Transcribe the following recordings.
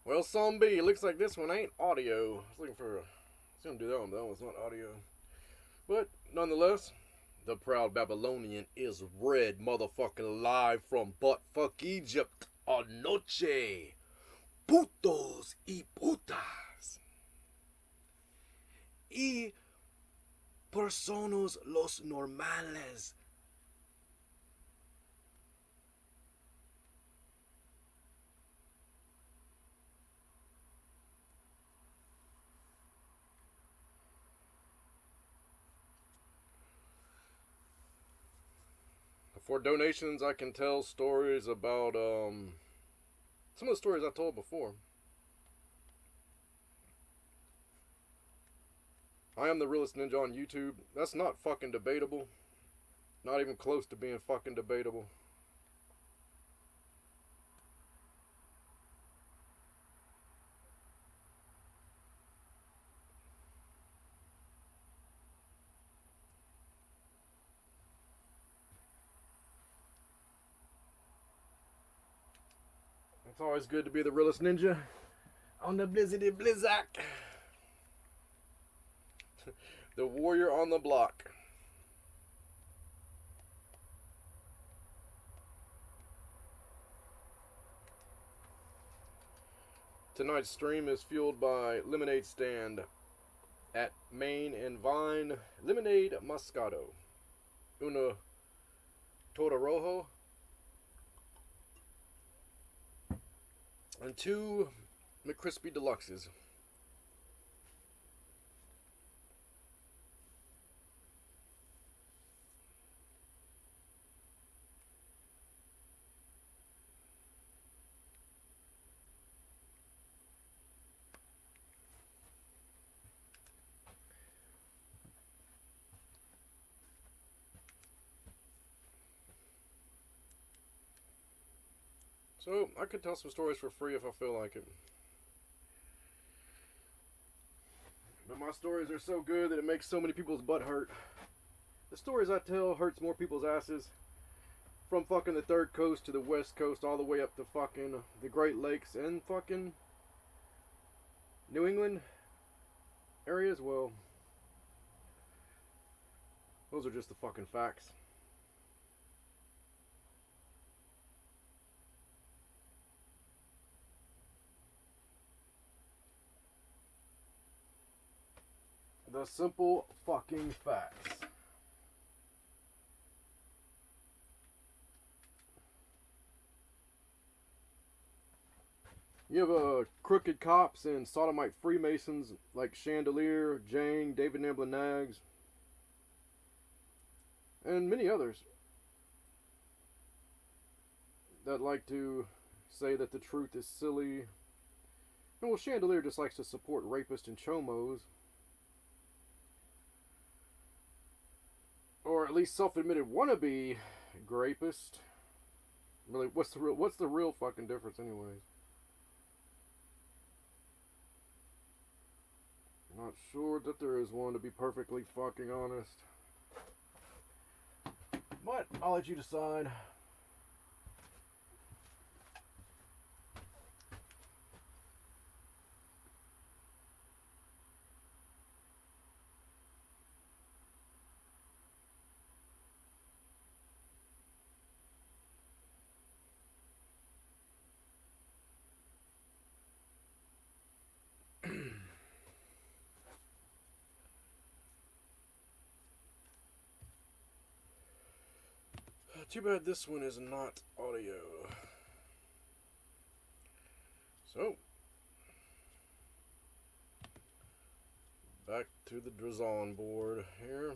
Well, some B, it looks like this one ain't audio. I was looking for. I was gonna do that one, but that one's not audio. But nonetheless, the proud Babylonian is red motherfucking live from buttfuck Egypt. Anoche. Putos y putas. Y personas los normales. For donations, I can tell stories about some of the stories I told before. I am the realest ninja on YouTube. That's not fucking debatable. Not even close to being fucking debatable. It's always good to be the realest ninja on the blizzity blizzak. The warrior on the block. Tonight's stream is fueled by Lemonade Stand at Main and Vine. Lemonade Moscato. Una Toro Rojo. And 2 McCrispy Deluxes. So, I could tell some stories for free if I feel like it. But my stories are so good that it makes so many people's butt hurt. The stories I tell hurts more people's asses. From fucking the third coast to the west coast, all the way up to fucking the Great Lakes and fucking New England areas. Well, those are just the fucking facts. The simple fucking facts. You have crooked cops and sodomite Freemasons like Chandelier, Jane, David Namblin Nags, and many others that like to say that the truth is silly. And well, Chandelier just likes to support rapists and chomos. Or at least self-admitted wannabe rapist. Really, what's the real fucking difference anyways? Not sure that there is one, to be perfectly fucking honest. But I'll let you decide. Too bad this one is not audio. So, back to the Drazon board here.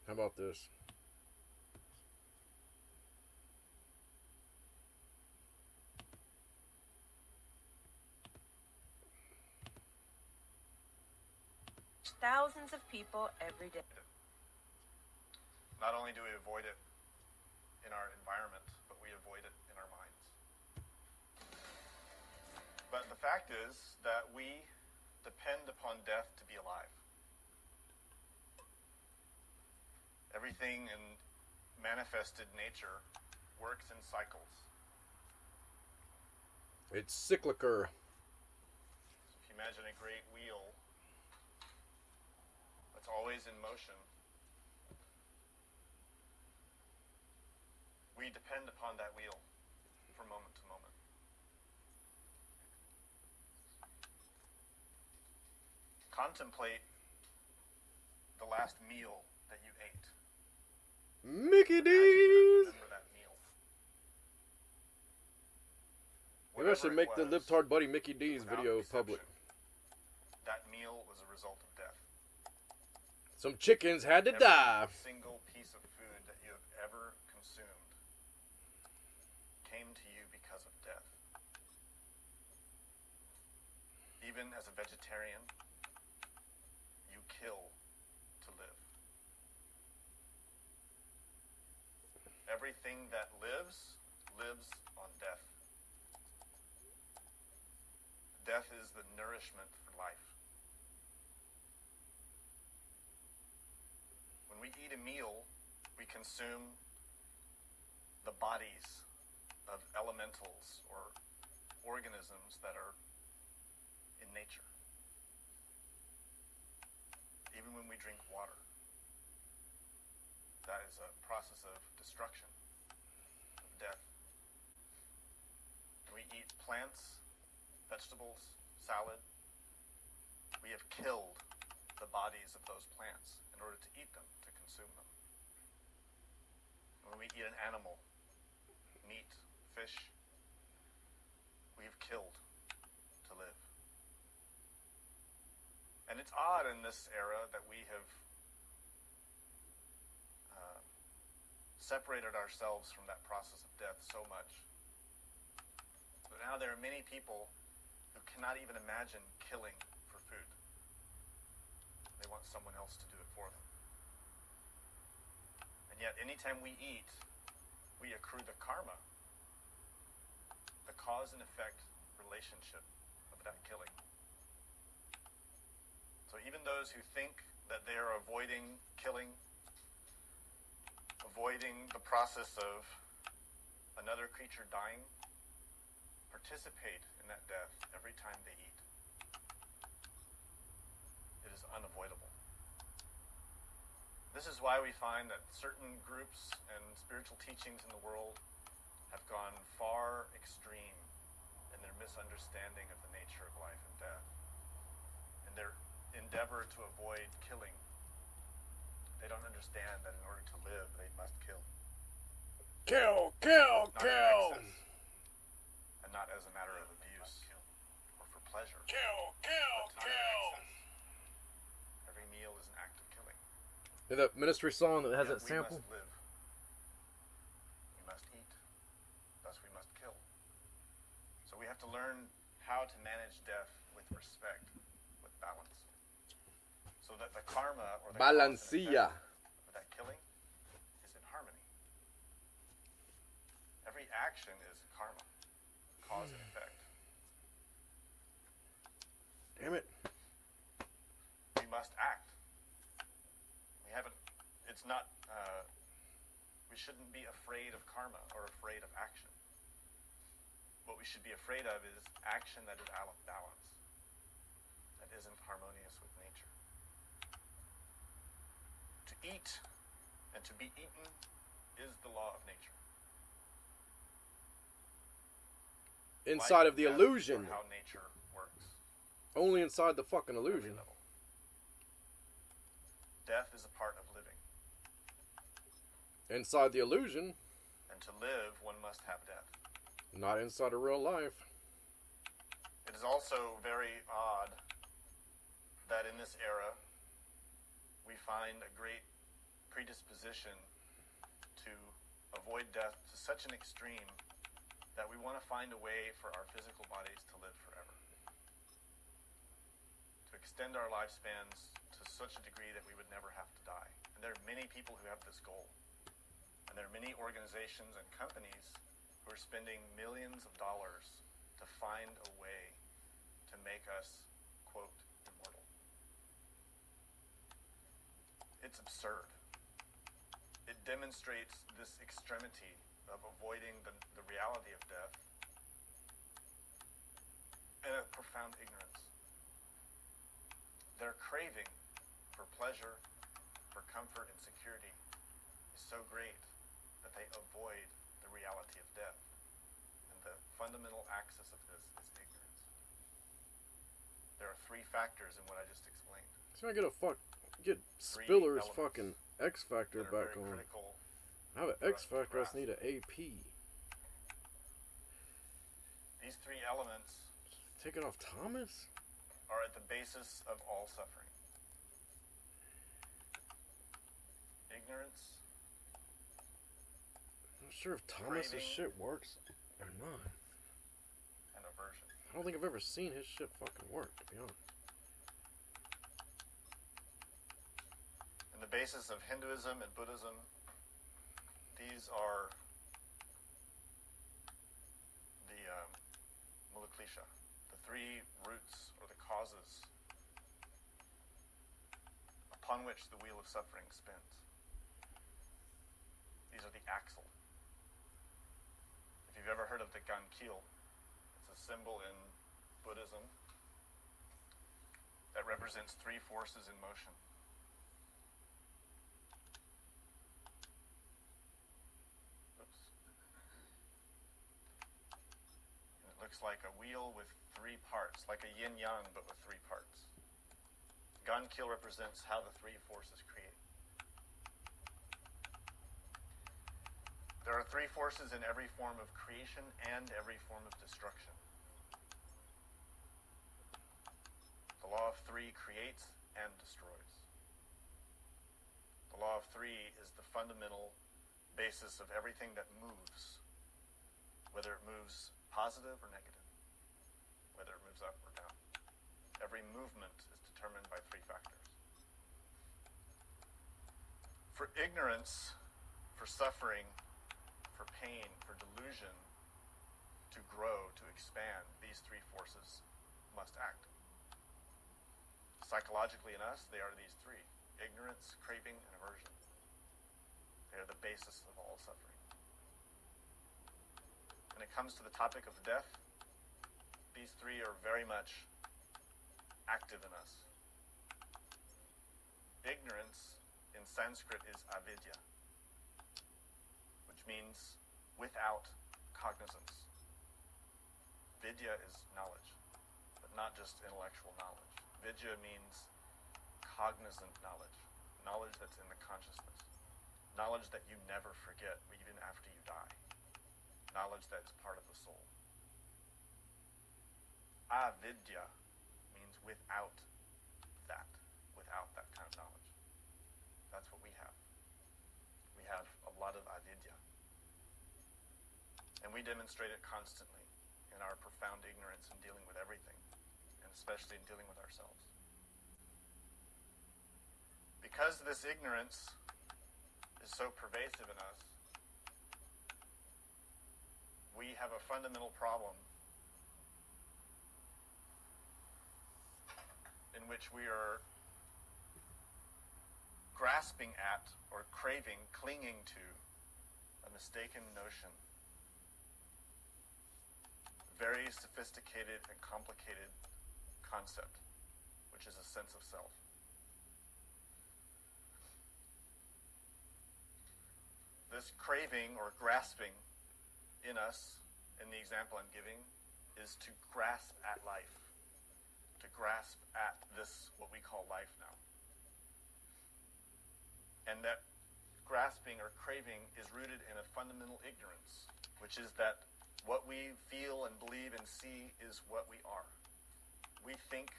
How about this? Thousands of people every day. Not only do we avoid it in our environment, but we avoid it in our minds. But the fact is that we depend upon death to be alive. Everything in manifested nature works in cycles. It's cyclical. So if you imagine a great wheel that's always in motion, we depend upon that wheel from moment to moment. Contemplate the last meal that you ate. Mickey Imagine you D's! remember that meal. Maybe I should Whatever it make the was, Libtard Buddy Mickey D's without video exception, public. that meal was a result of death. Some chickens had to Every die. single piece of food that you have ever consumed came to you because of death. Even as a vegetarian, you kill to live. Everything that lives, lives on death. Death is the nourishment for life. When we eat a meal, we consume the bodies of elementals or organisms that are in nature. Even when we drink water, that is a process of destruction, of death. When we eat plants, vegetables, salad, we have killed the bodies of those plants in order to eat them, to consume them. When we eat an animal, meat, fish, we have killed to live. And it's odd in this era that we have separated ourselves from that process of death so much. But now there are many people who cannot even imagine killing for food. They want someone else to do it for them. And yet, anytime we eat, we accrue the karma, the cause and effect relationship of that killing. So even those who think that they are avoiding killing, avoiding the process of another creature dying, participate in that death every time they eat. It is unavoidable. This is why we find that certain groups and spiritual teachings in the world have gone far extreme in their misunderstanding of the nature of life and death, in their endeavor to avoid killing. They don't understand that in order to live, they must kill. Kill, Not in excess, and not as a matter of abuse or for pleasure. Kill, but to live in excess. Every meal is an act of killing. That ministry song that has Yet that sample? We must live. We must eat. Thus we must kill. So we have to learn how to manage death with respect, with balance. So that the karma or the Balancia. of that killing is in harmony. Every action is karma, cause and effect. Damn it. We must act. We haven't, it's not, we shouldn't be afraid of karma or afraid of action. What we should be afraid of is action that is out of balance, that isn't harmonious with nature. To eat and to be eaten is the law of nature. Inside Life of the and death illusion. are how nature works. Only inside the fucking Every illusion. level. Death is a part of living. Inside the illusion, And to live, one must have death. not inside of real life. It is also very odd that in this era, we find a great predisposition to avoid death to such an extreme that we want to find a way for our physical bodies to live forever. To extend our lifespans to such a degree that we would never have to die. And there are many people who have this goal. And there are many organizations and companies who are spending millions of dollars to find a way to make us, quote, it's absurd. It demonstrates this extremity of avoiding the reality of death and a profound ignorance. Their craving for pleasure, for comfort and security is so great that they avoid the reality of death. And the fundamental axis of this is ignorance. There are three factors in what I just explained. So I get Three Spiller's elements fucking X Factor that are back very on. critical I have an for X us to Factor, I just grasp. need an AP. These three elements Take it off Thomas? are at the basis of all suffering. Ignorance, I'm not sure if Thomas's craving, shit works or not. and aversion. I don't think I've ever seen his shit fucking work, to be honest. And the basis of Hinduism and Buddhism, these are the Mulaklisha, the three roots or the causes upon which the wheel of suffering spins. These are the axle. If you've ever heard of the Gankil, it's a symbol in Buddhism that represents three forces in motion. Oops. And it looks like a wheel with three parts, like a yin-yang but with three parts. Gankil represents how the three forces create. There are three forces in every form of creation and every form of destruction. The law of three creates and destroys. The law of three is the fundamental basis of everything that moves, whether it moves positive or negative, whether it moves up or down. Every movement is determined by three factors. For ignorance, for suffering, for pain, for delusion to grow, to expand, these three forces must act. Psychologically in us, they are these three: ignorance, craving, and aversion. They are the basis of all suffering. When it comes to the topic of death, these three are very much active in us. Ignorance in Sanskrit is avidya, which means without cognizance. Vidya is knowledge, but not just intellectual knowledge. Vidya means cognizant knowledge, knowledge that's in the consciousness, knowledge that you never forget even after you die, knowledge that is part of the soul. Avidya means without that kind of knowledge. That's what we have. We have a lot of avidya. And we demonstrate it constantly in our profound ignorance in dealing with everything, and especially in dealing with ourselves. Because this ignorance is so pervasive in us, we have a fundamental problem in which we are grasping at or craving, clinging to a mistaken notion, very sophisticated and complicated concept, which is a sense of self. This craving or grasping in us, in the example I'm giving, is to grasp at life, to grasp at this, what we call life now. And that grasping or craving is rooted in a fundamental ignorance, which is that what we feel and believe and see is what we are. We think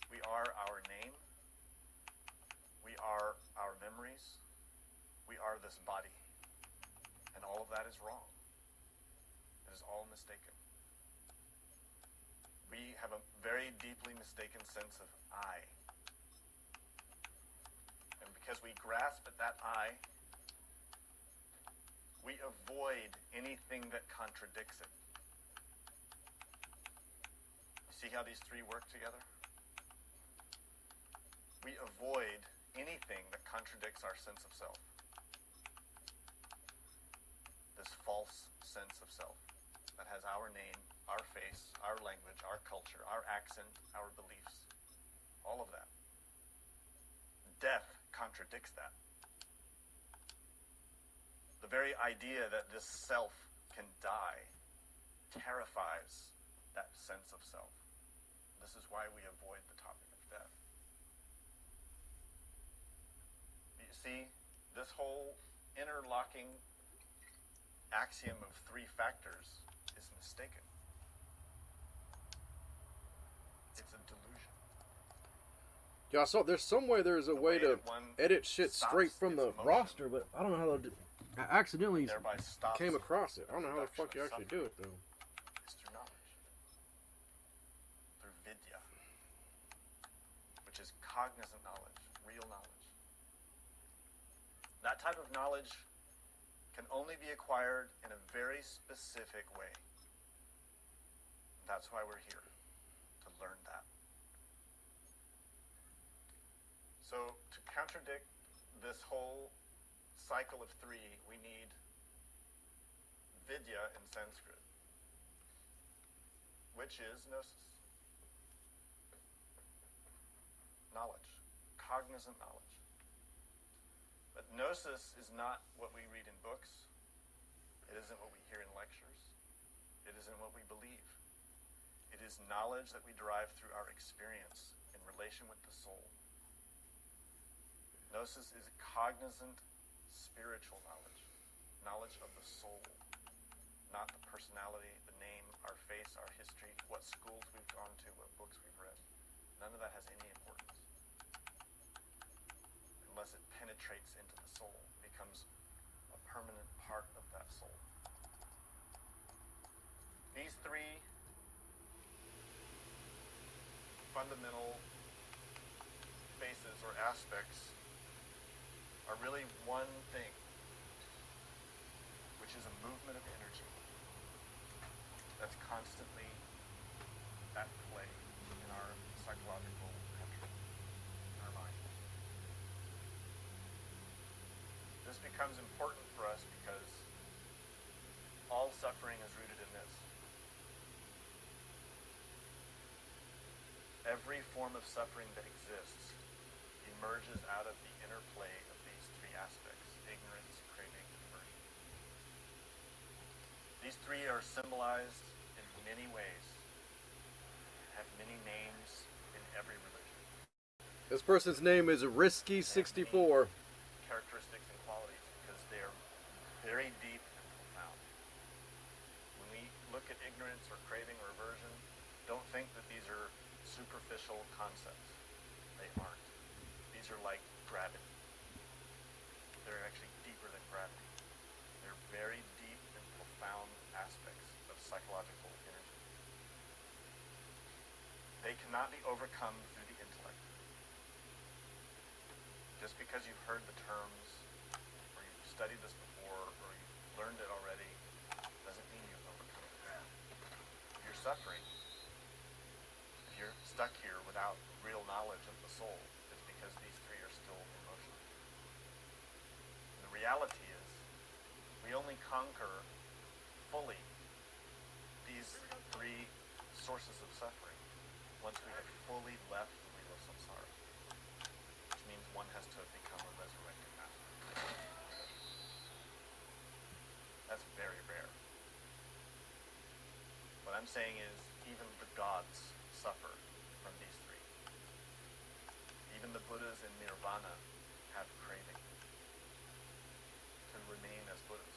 we are our name, we are our memories, we are this body. And all of that is wrong. It is all mistaken. We have a very deeply mistaken sense of I. And because we grasp at that I, we avoid anything that contradicts it. You see how these three work together? We avoid anything that contradicts our sense of self. This false sense of self that has our name, our face, our language, our culture, our accent, our beliefs, all of that. Death contradicts that. The very idea that this self can die terrifies that sense of self. This is why we avoid the topic of death. You see, this whole interlocking axiom of three factors is mistaken. It's a delusion. Yeah, I saw there's some way there's a way to edit shit straight from the roster, but I don't know how to do it. I accidentally came across it. I don't know how the fuck you actually do it, though. It's through knowledge. Through vidya, which is cognizant knowledge, real knowledge. That type of knowledge can only be acquired in a very specific way. That's why we're here, to learn that. So, to contradict this whole cycle of three, we need vidya in Sanskrit, which is gnosis. Knowledge, cognizant knowledge. But gnosis is not what we read in books. It isn't what we hear in lectures. It isn't what we believe. It is knowledge that we derive through our experience in relation with the soul. Gnosis is cognizant, spiritual knowledge. Knowledge of the soul. Not the personality, the name, our face, our history, what schools we've gone to, what books we've read. None of that has any importance. Unless it penetrates into the soul, becomes a permanent part of that soul. These three fundamental faces or aspects are really one thing, which is a movement of energy that's constantly at play in our psychological country, in our mind. This becomes important for us because all suffering is rooted in this. Every form of suffering that exists emerges out of the interplay of these three aspects: ignorance, craving, and aversion. These three are symbolized in many ways, have many names in every religion. This person's name is Risky64. Characteristics and qualities because they are very deep and profound. When we look at ignorance or craving or aversion, don't think that these are superficial concepts. They aren't. These are like gravity. They're actually deeper than gravity. They're very deep and profound aspects of psychological energy. They cannot be overcome through the intellect. Just because you've heard the terms, or you've studied this before, or you've learned it already, doesn't mean you've overcome it. If you're suffering, if you're stuck here without real knowledge of the soul, it's because these three are still in motion. The reality is, we only conquer fully these three sources of suffering once we have fully left the wheel of samsara, which means one has to have become a resurrected master. That's very rare. What I'm saying is, even the gods suffer from these three. Even the Buddhas in nirvana have craving to remain as Buddhas,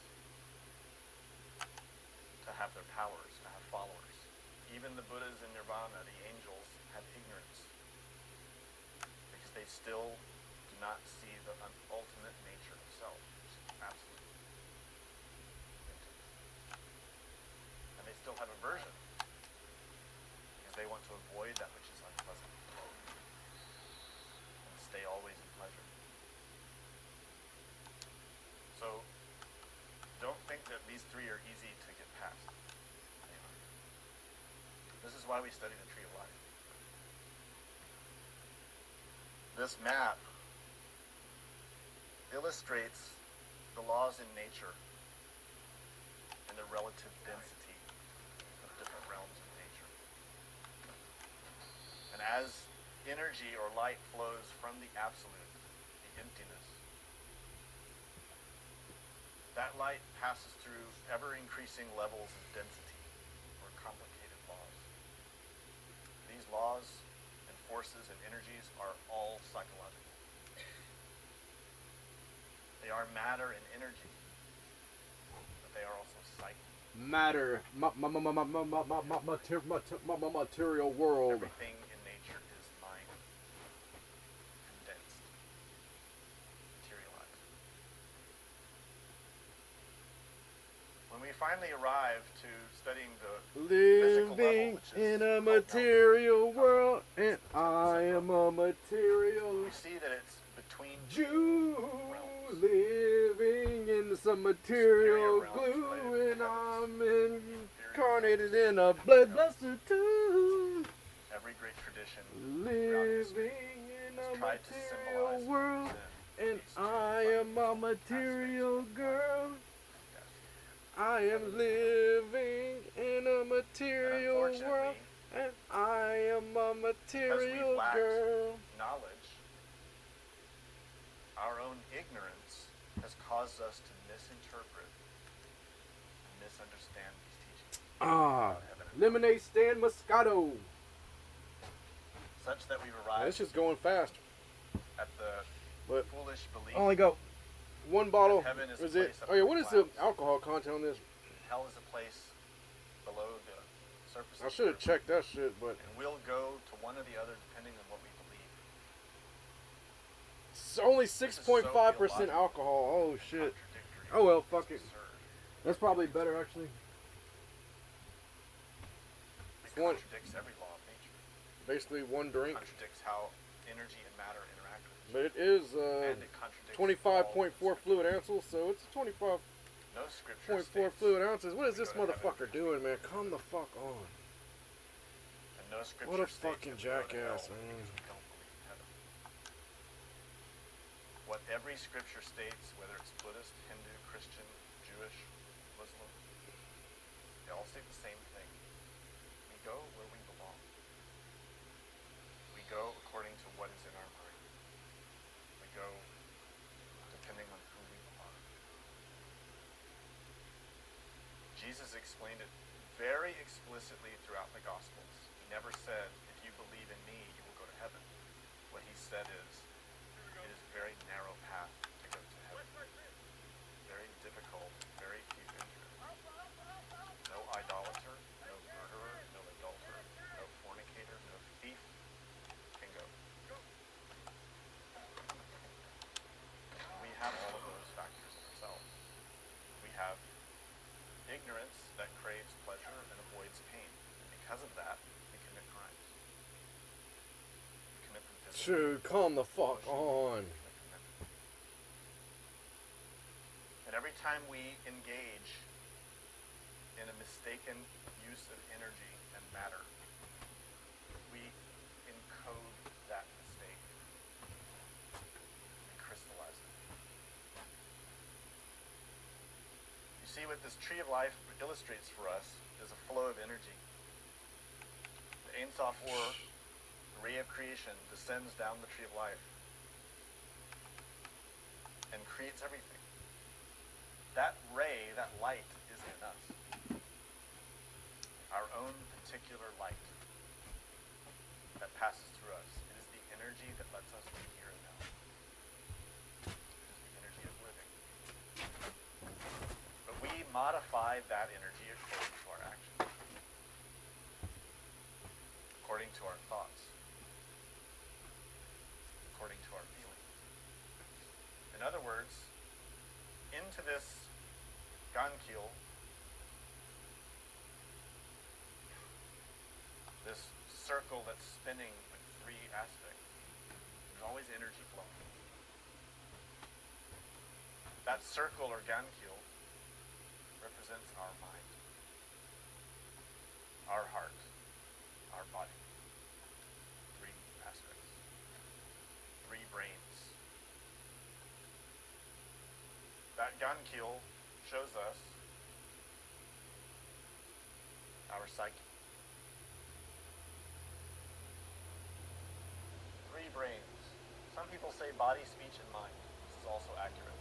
to have their powers, to have followers. Even the Buddhas in nirvana, the angels, have ignorance because they still do not see the ultimate nature of self, which is absolute emptiness. And they still have aversion because they want to avoid that which is unpleasant and stay always in pleasure. So don't think that these three are easy to get past. They aren't. This is why we study the tree of life. This map illustrates the laws in nature and the relative density of different realms of nature. And as energy or light flows from the absolute, the emptiness, that light passes through ever-increasing levels of density or complicated laws. These laws and forces and energies are all psychological. They are matter and energy, but they are also psyche. Matter, material world. Everything in nature is mind, condensed, materialized. When we finally arrive to studying the physical level, Living which is in a called material alchemy, world, and I am a material we see that it's between Jew, realms. living in some material glue, and I'm incarnated in a blood vessel too. Every great tradition Living in a tried to material symbolize world, sin, and these two I am a fundamental material aspects of girl. life. I am living in a material world, Unfortunately, and I am a material lacked girl. knowledge, our own ignorance has caused us to misinterpret and misunderstand these teachings. Ah, about heaven and lemonade stand Moscato. hell, such that we've Man, arrived it's just going fast. at the But foolish belief I only got one bottle. Heaven is a Is it? place up Oh yeah, in what the is the clouds. alcohol content on this? hell is a place below the surface. I of should the have earth. checked that shit, but And we'll go to one or the other depending on what we believe. it's only This is 6.5% so illogical, alcohol. Oh shit. contradictory, Oh well, it's fuck it. absurd. That's probably better actually. It one- contradicts every law of nature. Basically one It drink, contradicts how energy and matter interact with each but other. it is And it contradicts 25.4 all fluid ounces, so it's 25.4 No scripture states, fluid ounces. What is we this go to heaven motherfucker doing, man? Calm the fuck on. and no scripture What a states fucking that we go to jackass, hell man. because we don't believe in heaven. What every scripture states, whether it's Buddhist, Hindu, Christian, Jewish, Muslim, they all state the same thing. We go where we belong. We go according to what is in our mind. We go depending on who we are. Jesus explained it very explicitly throughout the Gospels. He never said, if you believe in me, you will go to heaven. What he said is, it is a very narrow path to go to heaven. Very difficult, very few enter it. No idolater, no murderer, no adulterer, no fornicator, no thief can go. We have all of those factors in ourselves. We have ignorance that craves pleasure and avoids pain. And because of that, we commit crimes. We commit them physically. Dude, calm the fuck on. And every time we engage in a mistaken use of energy and matter, we encode that mistake. We crystallize it. You see, what this tree of life illustrates for us is a flow of energy. The Ein Sof Or, the ray of creation, descends down the tree of life and creates everything. That ray, that light, is in us. Our own particular light that passes through us. It is the energy that lets us be here and now. It is the energy of living. But we modify that energy according to our actions, according to our thoughts, according to our feelings. In other words, into this Gankil, this circle that's spinning with three aspects, there's always energy flowing. That circle or Gankil represents our mind, our heart, our body. Three aspects, three brains. gun keel shows us our psyche. 3 brains. Some people say body, speech, and mind. This is also accurate.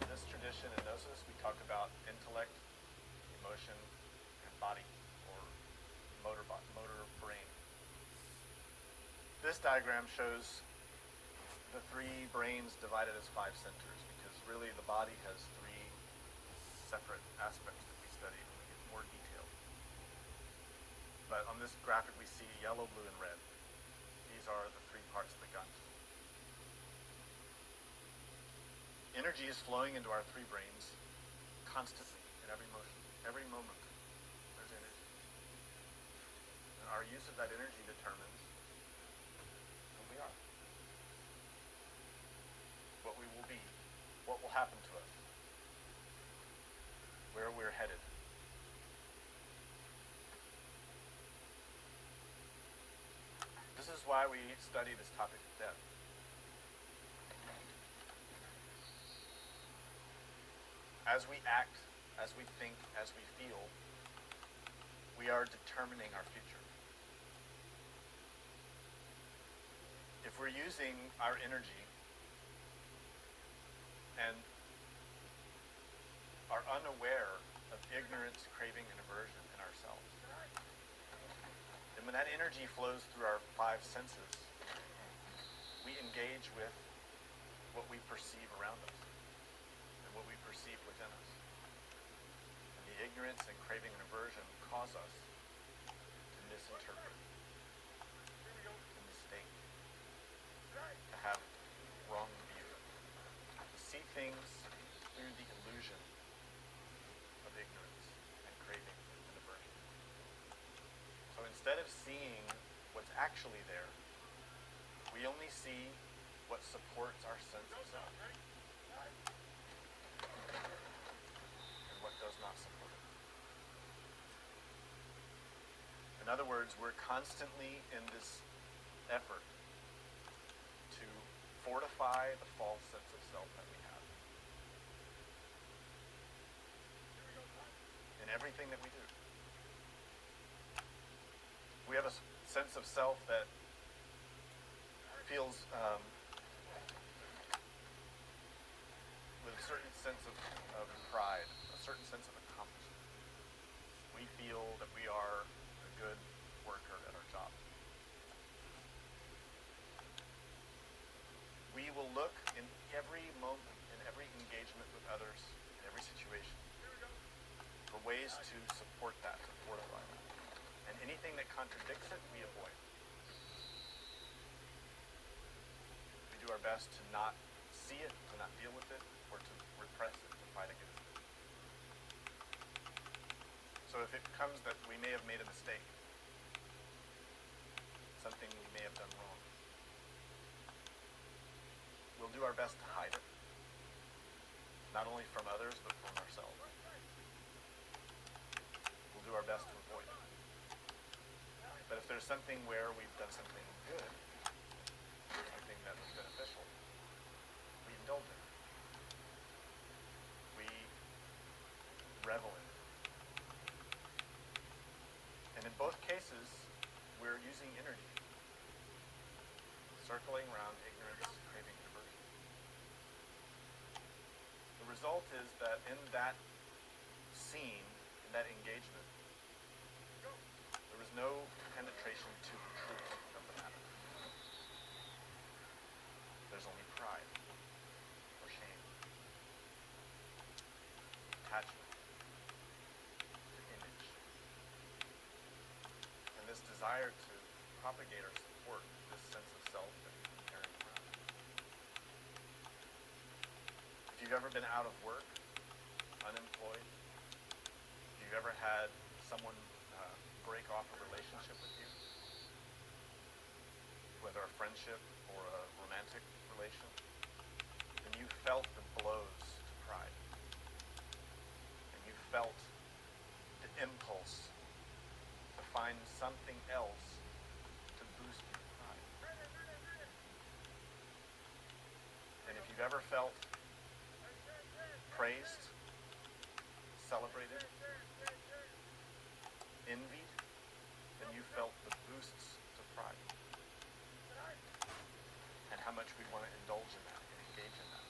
In this tradition in Gnosis, we talk about intellect, emotion, and body, or motor brain. This diagram shows the 3 brains divided as 5 centers, because really the body has 3 separate aspects that we study when we get more detailed. But on this graphic we see yellow, blue, and red. These are the 3 parts of the gun. Energy is flowing into our 3 brains constantly, in every motion, every moment. There's energy. And our use of that energy determines who we are, what we will be, what will happen to us, where we're headed. This is why we study this topic of death. As we act, as we think, as we feel, we are determining our future. If we're using our energy and are unaware of ignorance, craving, and aversion in ourselves, then when that energy flows through our 5 senses, we engage with what we perceive around us and what we perceive within us. And the ignorance and craving and aversion cause us to misinterpret, to mistake, to have wrong view, to see things through the illusion of ignorance and craving and aversion. So instead of seeing what's actually there, we only see what supports our sense of self and what does not support it. In other words, we're constantly in this effort to fortify the false sense of self that we have in everything that we do. We have a sense of self that feels with a certain sense of pride, a certain sense of accomplishment. We feel that we are a good worker at our job. We will look in every moment, in every engagement with others, in every situation, for ways to support that, to fortify that. And anything that contradicts it, we avoid. We do our best to not see it, to not deal with it, or to repress it, to fight against it. So if it comes that we may have made a mistake, something we may have done wrong, we'll do our best to hide it, not only from others, but from ourselves. We'll do our best to avoid it. But if there's something where we've done something good, something that was beneficial, we indulge in it. We revel in it. And in both cases, we're using energy, circling around ignorance, craving, and aversion. The result is that in that scene, in that engagement, there was no penetration to the truth of the matter. There's only pride, or shame, attachment, to image, and this desire to propagate or support this sense of self that we've been carrying around. If you've ever been out of work, unemployed, if you've ever had someone break off a relationship with you, whether a friendship or a romantic relation, then you felt the blows to pride. And you felt the impulse to find something else to boost your pride. And if you've ever felt praised, celebrated, envied, then you felt the boosts to pride. And how much we want to indulge in that and engage in that.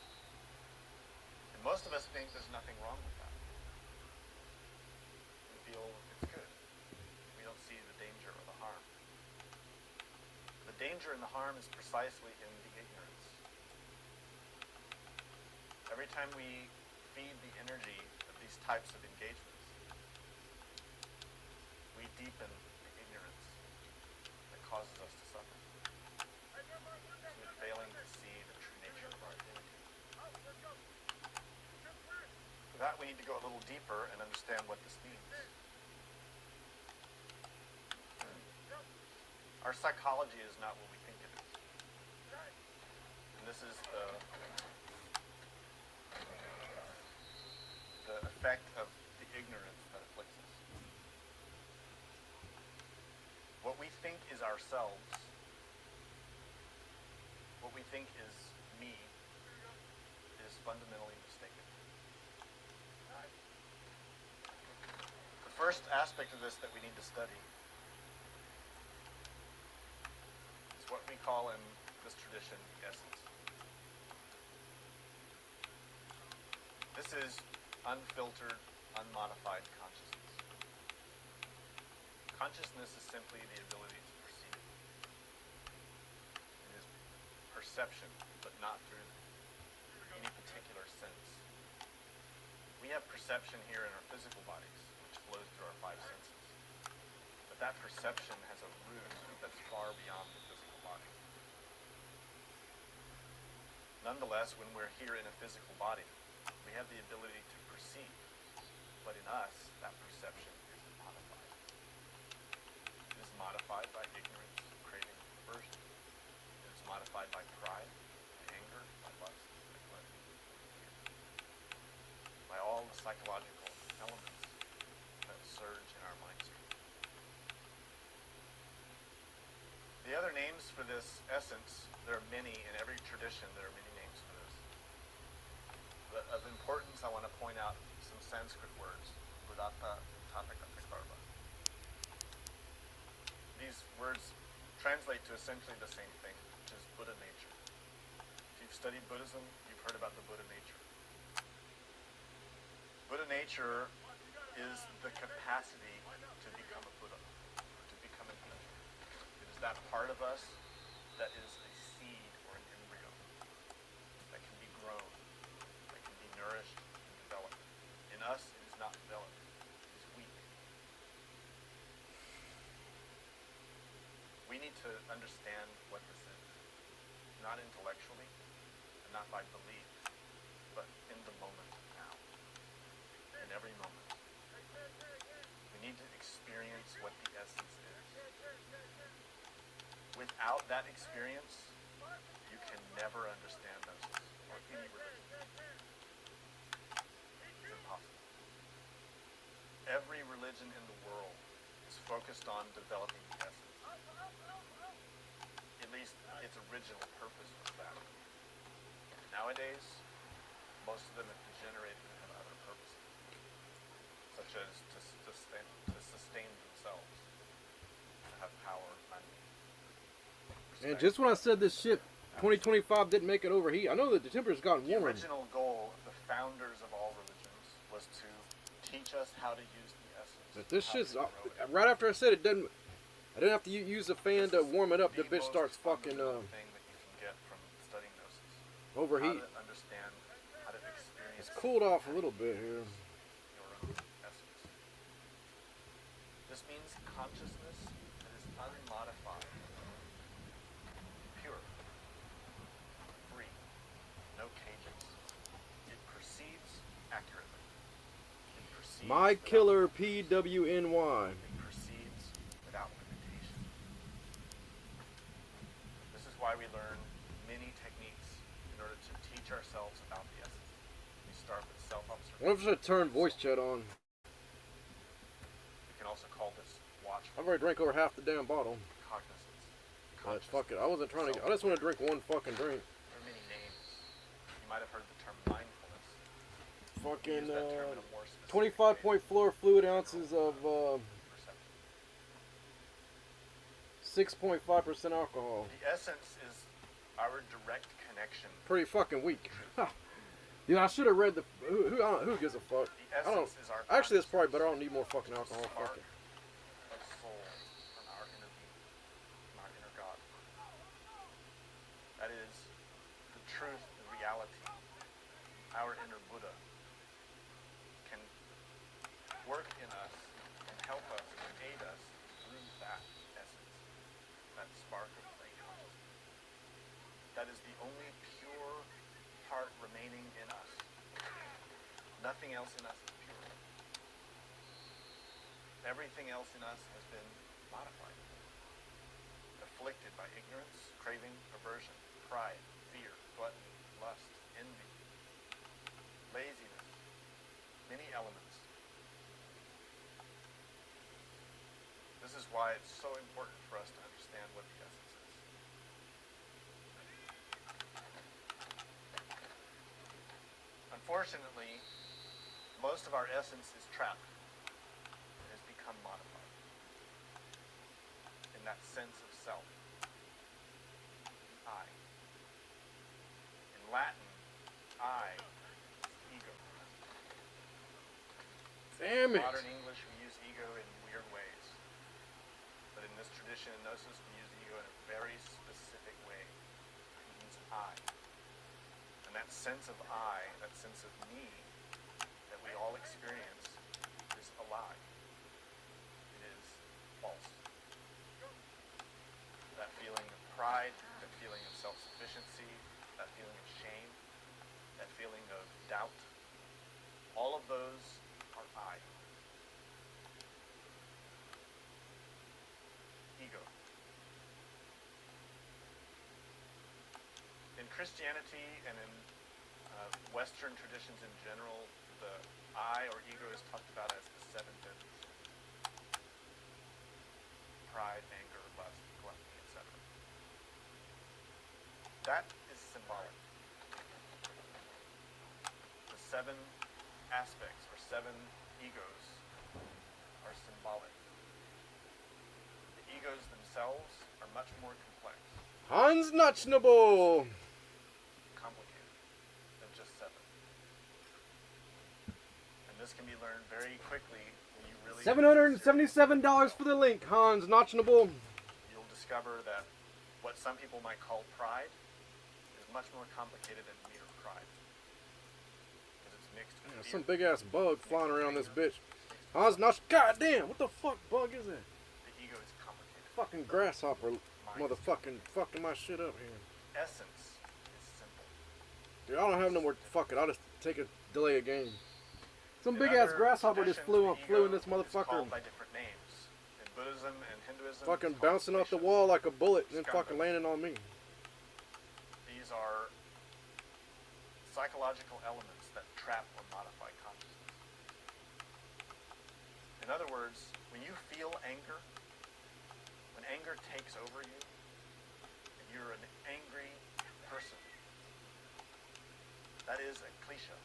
And most of us think there's nothing wrong with that. We feel it's good. We don't see the danger or the harm. The danger and the harm is precisely in the ignorance. Every time we feed the energy of these types of engagements, we deepen the ignorance that causes us to suffer. We're failing to see the true nature of our identity. For that, we need to go a little deeper and understand what this means. Our psychology is not what we think it is. And this is the effect of the ignorance that afflicts us. What we think is ourselves, what we think is me, is fundamentally mistaken. The first aspect of this that we need to study is what we call in this tradition the essence. This is unfiltered, unmodified consciousness. Consciousness is simply the ability to perceive. It is perception, but not through any particular sense. We have perception here in our physical bodies, which flows through our five senses. But that perception has a root that's far beyond the physical body. Nonetheless, when we're here in a physical body, we have the ability to perceive, but in us, that perception is modified. It is modified by ignorance, craving, aversion. It is modified by pride, by anger, by lust, by gluttony, by all the psychological elements that surge in our mind stream. The other names for this essence, there are many in every tradition. There are many names for this. But of importance, I want to point out some Sanskrit words. Buddhata, Tataka, Karma. These words translate to essentially the same thing, which is Buddha nature. If you've studied Buddhism, you've heard about the Buddha nature. Buddha nature is the capacity to become a Buddha, to become an angel. It is that part of us that is a seed or an embryo that can be grown, that can be nourished and developed. In us, it is not developed. It is weak. We need to understand what this is, not intellectually and not by belief, but in the moment now, in every moment. We need to experience what the essence is. Without that experience, you can never understand Gnosis or any religion. It's impossible. Every religion in the world is focused on developing the essence. At least its original purpose was that. Nowadays, most of them have degenerated and have other purposes, such as to sustain themselves, to have power, money. And just when I said this shit, 2025 didn't make it overheat, I know that the temperature's gotten The warmer. original goal of the founders of all religions was to teach us how to use the essence. But this how to shit's grow it. right after I said it doesn't. I didn't have to use a fan to This is warm it up. The bitch most starts fucking fundamental thing that you can get from studying Gnosis. overheat. How to understand, how to experience. It's cooled off a little bit here. Your own essence. This means consciousness that is unmodified, pure, free, no cages. It perceives accurately. It perceives My without- killer PWNY. It perceives without limitation. This is why we learn many techniques in order to teach ourselves about the essence. We start with self-observation. What if I should turn voice chat on? We can also call this watchful I've already drank over half the damn bottle. cognizance. But fuck it. I wasn't trying to. I just want to drink one fucking drink. There are many names. You might have heard the term mindfulness. Fucking use that term in a more specific 25.4 fluid ounces of perception. 6.5% alcohol. The essence is our direct connection. Pretty fucking weak. Dude, I should have read the. Who gives a fuck? The I don't. essence is our Actually, that's probably consciousness. better. I don't need more fucking alcohol. Spark Fuck it. of soul from our inner being, from our inner God. That is the truth, the reality. Our inner Buddha can work in us and help us and aid us through that essence, that spark of free consciousness. That is the only pure part remaining in us. Nothing else in us is pure. Everything else in us has been modified, afflicted by ignorance, craving, aversion, pride, fear, gluttony, lust, envy, laziness, many elements. This is why it's so important for us to understand what the essence is. Unfortunately, most of our essence is trapped and has become modified in that sense of self, the I. In Latin, I is ego. Damn In it. modern English, we use ego in weird ways. But in this tradition in Gnosis, we use ego in a very specific way. It means I. And that sense of I, that sense of me, that we all experience is a lie. It is false. That feeling of pride, that feeling of self-sufficiency, that feeling of shame, that feeling of doubt, all of those are I. Ego. In Christianity and in Western traditions in general, the I or ego is talked about as the seven deadly sins. Pride, anger, lust, gluttony, etc. That is symbolic. The seven aspects or seven egos are symbolic. The egos themselves are much more complex, Hans Nachnable. complicated than just seven. And this can be learned very quickly when you really $777 for the link, Hans Nachnable. You'll discover that what some people might call pride is much more complicated than mere pride. Because it's mixed with fear. Some big ass bug flying around this bitch. Hans Nach. God damn, what the fuck bug is that? The ego is complicated. Fucking grasshopper. Mind is Fucking my shit up here. Essence is simple. Dude, I don't have no more. Fuck it. I'll just take a delay a game. Some In big ass other grasshopper just flew traditions, the in ego this is motherfucker. called by different names. In Buddhism and Hinduism, Fucking it's called bouncing off the Vishnu. wall like a bullet and then Skanda. fucking landing on me. These are psychological elements that trap or modify consciousness. In other words, when you feel anger, when anger takes over you, and you're an angry person, that is a klesha,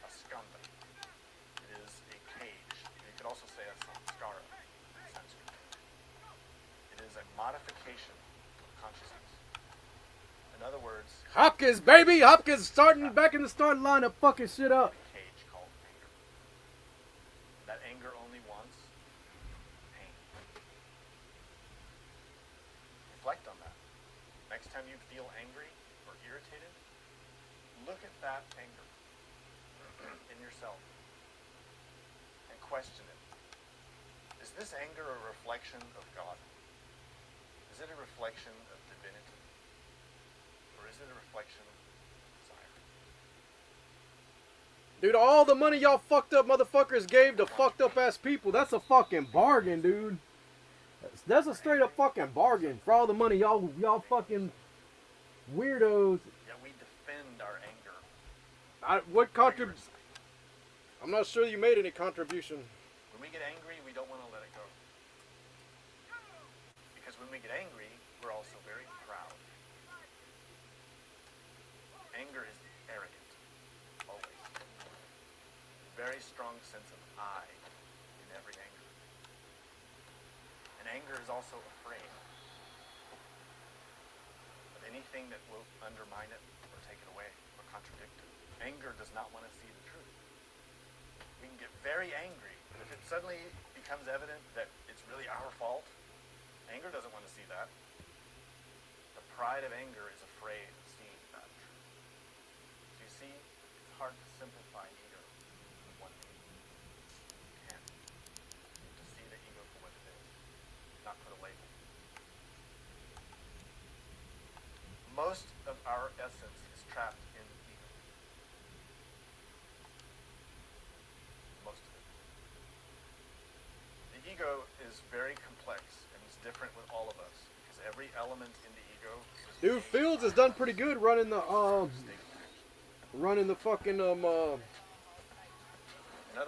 a skanda. It is a cage. You could also say a samskara in Sanskrit. It is a modification of consciousness. In other words, Hopkins, baby! Hopkins starting back in the starting lineup, fucking shit up. a cage called anger. That anger only wants pain. Reflect on that. Next time you feel angry or irritated, look at that anger in yourself and question it. Is this anger a reflection of God? Is it a reflection of divinity? Or is it a reflection of desire? Dude, all the money y'all fucked up motherfuckers gave to fucked up ass people, that's a fucking bargain, dude. That's a straight up fucking bargain for all the money y'all fucking weirdos. Yet we defend our anger What I'm not sure you made any contribution. When we get angry, we don't want to let it go. Because when we get angry, we're also very proud. Anger is arrogant, always. strong sense of I in every anger. And anger is also afraid of anything that will undermine it or take it away or contradict it. Anger does not want to see the truth. We can get very angry, but if it suddenly becomes evident that it's really our fault, anger doesn't want to see that. The pride of anger is afraid of seeing that truth. So you see, it's hard to simplify ego with one name. You can't. You have to see the ego for what it is, not put a label. Most of our essence is trapped in the ego. Most of it. The ego is very complex and it's different with all of us because every element in the ego is Dude, Fields has done pretty good running the fucking in other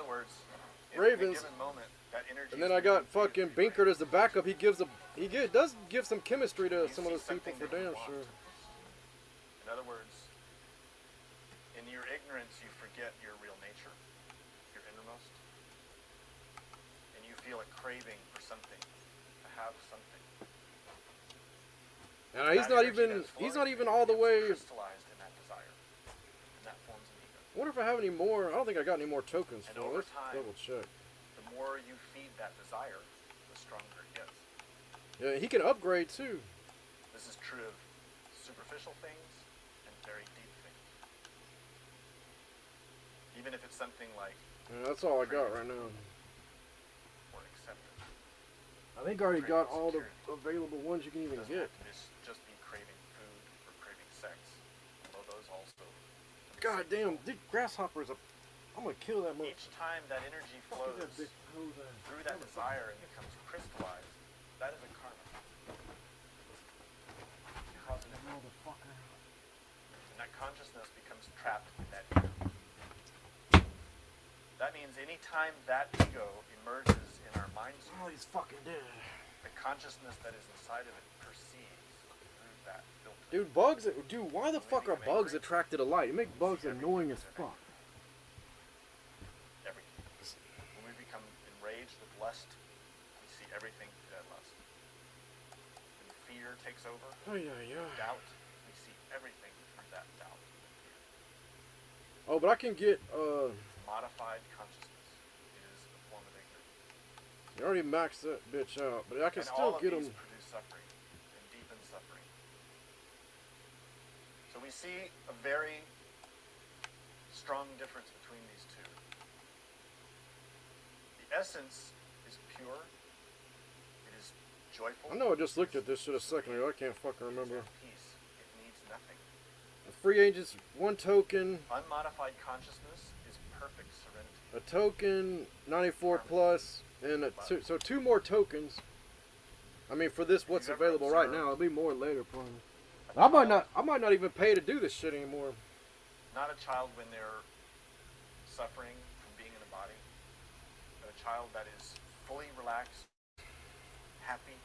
words, in Ravens. a given moment, that energy And then I got fucking Binkert as the backup. He does give some chemistry to some of those people for damn sure. In other words, in your ignorance, you forget your real nature, your innermost, and you feel a craving for something, to have something. And he's not even all the way. Crystallized in that desire, and that forms an ego. I wonder if I have any more. I don't think I got any more tokens And for. over Let's time, double check. the more you feed that desire, the stronger it gets. Yeah, he can upgrade too. This is true of superficial things and very deep things. Even if it's something like Yeah, that's all I got right now. or acceptance. I think I already got all the available ones you can even Doesn't get. have to just be craving food or craving sex, although those also. God damn, dude, grasshoppers! I'm gonna kill that Each time that energy flows through that desire and becomes crystallized, that is a karma. motherfucker. And that consciousness becomes trapped in that ego. That means any time that ego emerges in our mind stream, Oh, he's fucking dead. the consciousness that is inside of it perceives through that filter. Dude, bugs. Dude, why the fuck are bugs attracted to light? It makes bugs annoying as fuck. Everything. When we become enraged with lust, we see everything through that lust. When fear takes over, Oh yeah. doubt, we see everything through that doubt. Oh, but I can get Modified consciousness is a form of ignorance. You already maxed that bitch out, but I can And still all of get these them. produce suffering and deepen suffering. So we see a very strong difference between these two. The essence is pure. It is joyful. I know I just looked at this shit a second ago. I can't fucking It is remember. at peace. It needs nothing. A free agent's one token. Unmodified consciousness is perfect serenity. A token, 94 plus, and so two more tokens. I mean, for this, what's available right now. It'll be more later, probably. I might not even pay to do this shit anymore. Not a child when they're suffering from being in a body, but a child that is fully relaxed, happy,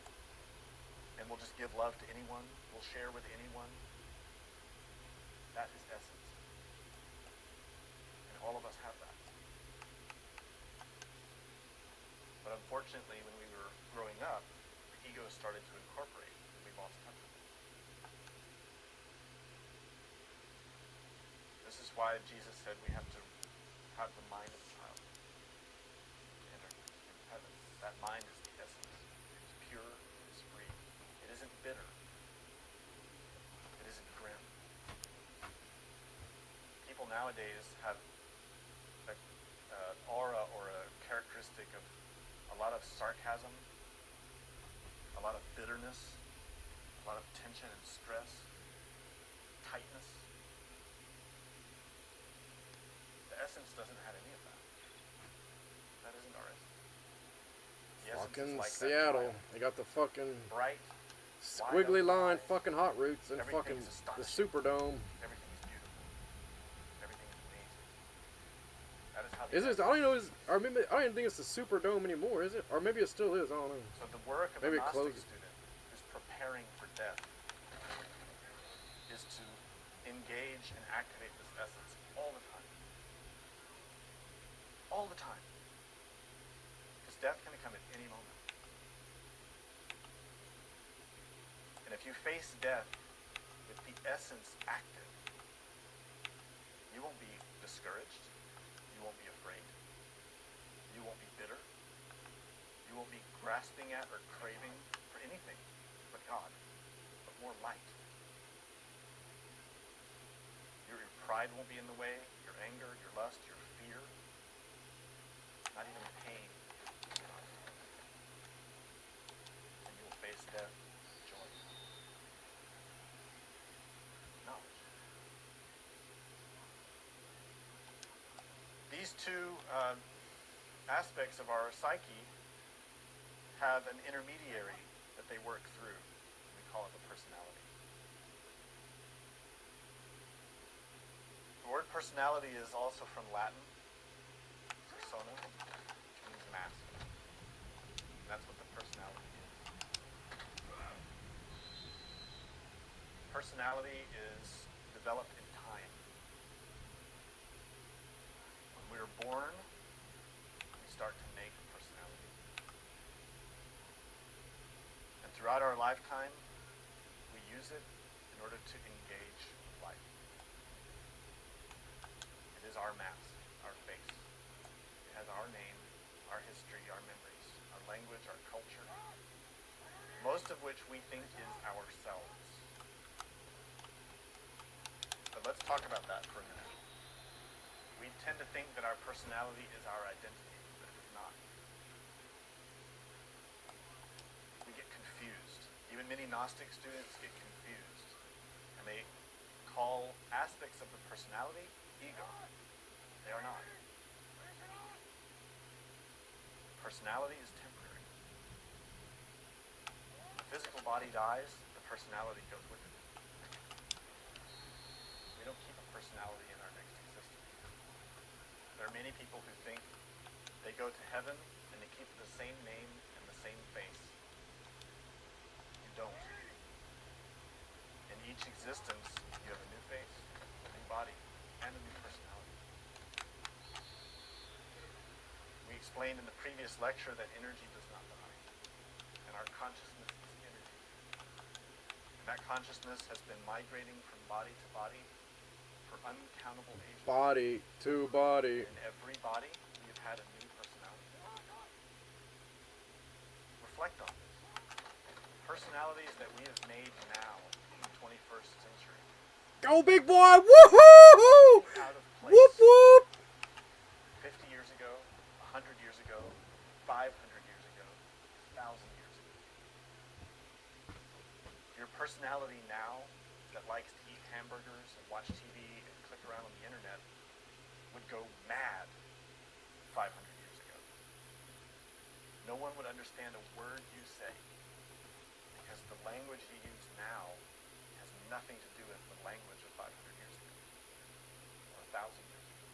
and will just give love to anyone, will share with anyone. That is essence. And all of us have that. But unfortunately, when we were growing up, the ego started to incorporate, and we lost touch with it. This is why Jesus said we have to have the mind of a child to enter into heaven. That mind is the essence. It is pure, it is free. It isn't bitter. It isn't grim. People nowadays have an aura or a characteristic of a lot of sarcasm, a lot of bitterness, a lot of tension and stress, tightness. The essence doesn't have any of that. That isn't our essence. The essence Fucking is like that Seattle. child. They got the fucking Bright, squiggly line, eyes. fucking hot roots, and Everything fucking is the astonishing. Superdome. Everything is beautiful. Everything is amazing. That is how the Is it? essence I don't know. I don't even think it's the Superdome anymore, is it? Or maybe it still is. I don't know. So the work of Maybe a it Gnostic closes. student who's preparing for death is to engage and activate this essence all the time. All you face death with the essence active, you won't be discouraged. You won't be afraid. You won't be bitter. You won't be grasping at or craving for anything but God, but more light. Your pride won't be in the way, your anger, your lust, your fear, not even pain. And you will face death with joy. Knowledge. These two aspects of our psyche have an intermediary that they work through. We call it the personality. The word personality is also from Latin, persona, which means mask. And that's what the personality is. Personality is developed in time. When we are born, we start to make personality. And throughout our lifetime, we use it in order to engage life. It is our mask, our face. It has our name, our history, our memories, our language, our culture, most of which we think is ourselves. But let's talk about that for a minute. We tend to think that our personality is our identity, but it is not. We get confused. Even many Gnostic students get confused. And they call aspects of the personality ego. They are not. Personality is temporary. When the physical body dies, the personality goes with it. We don't keep a personality in our next existence. There are many people who think they go to heaven and they keep the same name and the same face. You don't. In each existence, you have a new face, a new body, and a new personality. We explained in the previous lecture that energy does not die, and our consciousness is energy. And that consciousness has been migrating from body to body for uncountable ages. Body to body. In every body, we have had a new personality. Reflect on this. Personalities that we have made now in the 21st century. Go big boy! Woohoo! Out of place. Whoop whoop! 50 years ago, 100 years ago, 500 years ago, 1,000 years ago. Your personality now that likes to eat hamburgers and watch TV and click around on the internet would go mad 500 years ago. No one would understand a word you say because the language you use now has nothing to do with the language of 500 years ago or 1,000 years ago.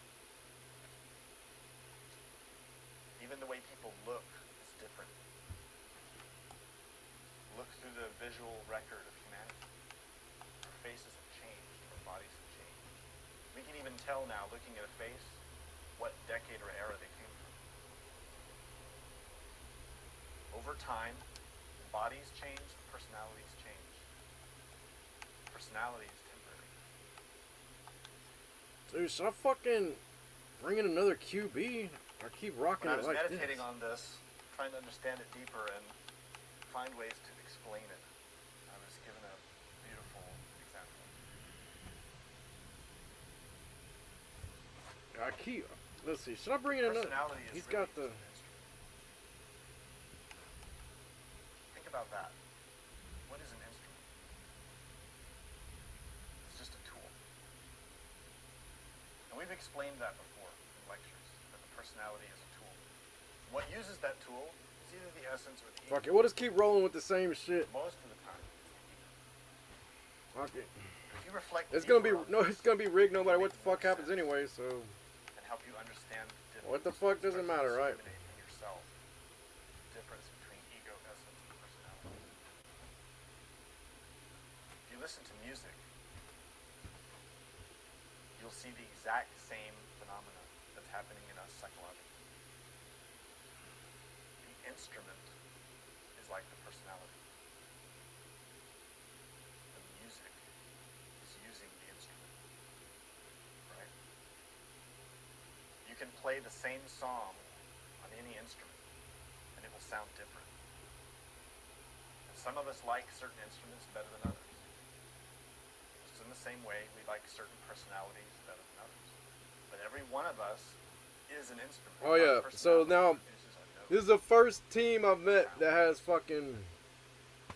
Even the way people look is different. Look through the visual record of humanity. Our faces have changed, our bodies have changed. We can even tell now, looking at a face, what decade or era they came from. Over time, the bodies change, the personalities change. Personality is temporary. Dude, stop fucking bringing another QB. I keep rocking When I it was like meditating this. on this, trying to understand it deeper and find ways to explain it, I was given a beautiful example. I keep. Let's see. Should I bring in another? Personality is He's really got the. just an instrument. Think about that. What is an instrument? It's just a tool. And we've explained that before in lectures, that the personality is a tool. What uses that tool is either the essence or the ego. Fuck it. We'll just keep rolling with the same shit. Most of the time. Fuck it. If you reflect It's gonna be deeper on no. this, It's gonna be rigged no matter what the Make more fuck happens sense. anyway. So and help you understand the what the difference, fuck doesn't start to matter, right? discriminate in yourself the difference between ego, essence, and personality. If you listen to music, you'll see the exact same phenomena that's happening in us psychologically. The instrument is like the personality. play the same song on any instrument, and it will sound different. And some of us like certain instruments better than others. Just in the same way, we like certain personalities better than others. But every one of us is an instrument. Oh yeah, so now this is the first team I've met that has fucking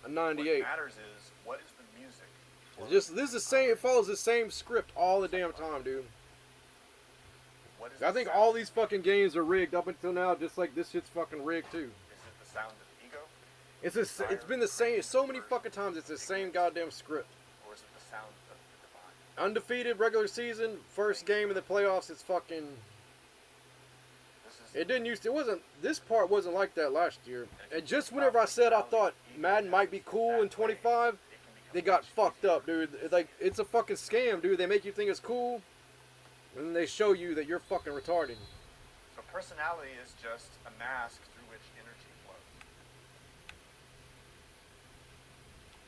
a 98. What matters is, what is the music? It's just this is the same. It follows the same script all the damn time, dude. I think all these fucking games are rigged up until now, just like this shit's fucking rigged too. Is it the sound of ego? It's been the same so many fucking times. It's the same goddamn script. Or is it the sound of the divine? Undefeated regular season, first game in the playoffs. It's fucking. It didn't used to. It wasn't. This part wasn't like that last year. And just whenever I said I thought Madden might be cool in 25, they got fucked up, dude. Like it's a fucking scam, dude. They make you think it's cool, and then they show you that you're fucking retarded. So personality is just a mask through which energy flows.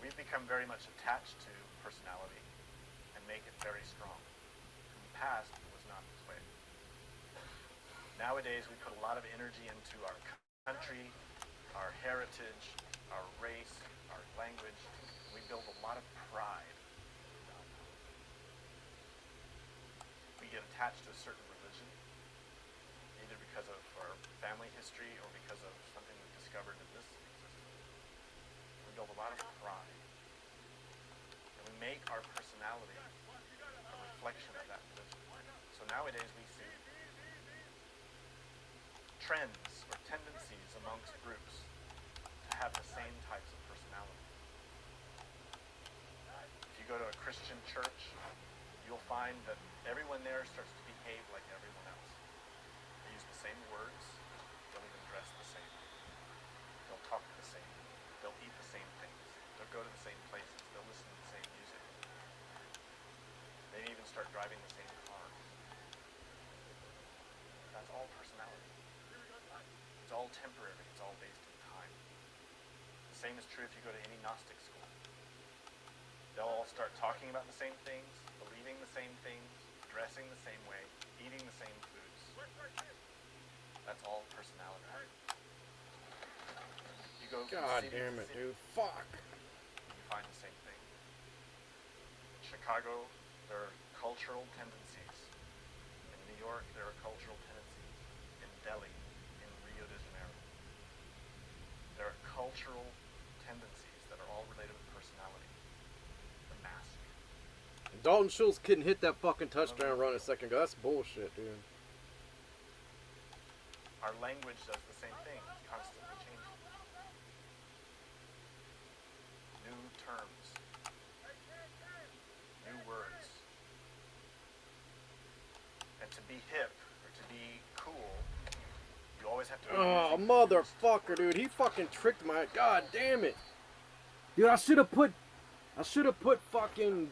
We've become very much attached to personality and make it very strong. In the past, it was not this way. Nowadays, we put a lot of energy into our country, our heritage, our race, our language. We build a lot of pride. We get attached to a certain religion, either because of our family history or because of something we discovered in this existence. We build a lot of pride. And we make our personality a reflection of that religion. So nowadays we see trends or tendencies amongst groups to have the same types of personality. If you go to a Christian church, you'll find that everyone there starts to behave like everyone else. They use the same words, they'll even dress the same. They'll talk the same. They'll eat the same things. They'll go to the same places. They'll listen to the same music. They even start driving the same cars. That's all personality. It's all temporary. It's all based in time. The same is true if you go to any Gnostic school. They'll all start talking about the same things, believing the same things, dressing the same way, eating the same foods. That's all personality. You go God damn it, dude. Fuck. You find the same thing. In Chicago, there are cultural tendencies. In New York, there are cultural tendencies. In Delhi, in Rio de Janeiro. There are cultural tendencies that are all related with personality. The mask. Dalton Schultz couldn't hit that fucking touchdown run a second ago. That's bullshit, dude. Our language does the same thing, constantly changing. New terms. New words. And to be hip, or to be cool, you always have to be Oh, using motherfucker, dude. He fucking tricked my... God damn it. Dude, I should have put fucking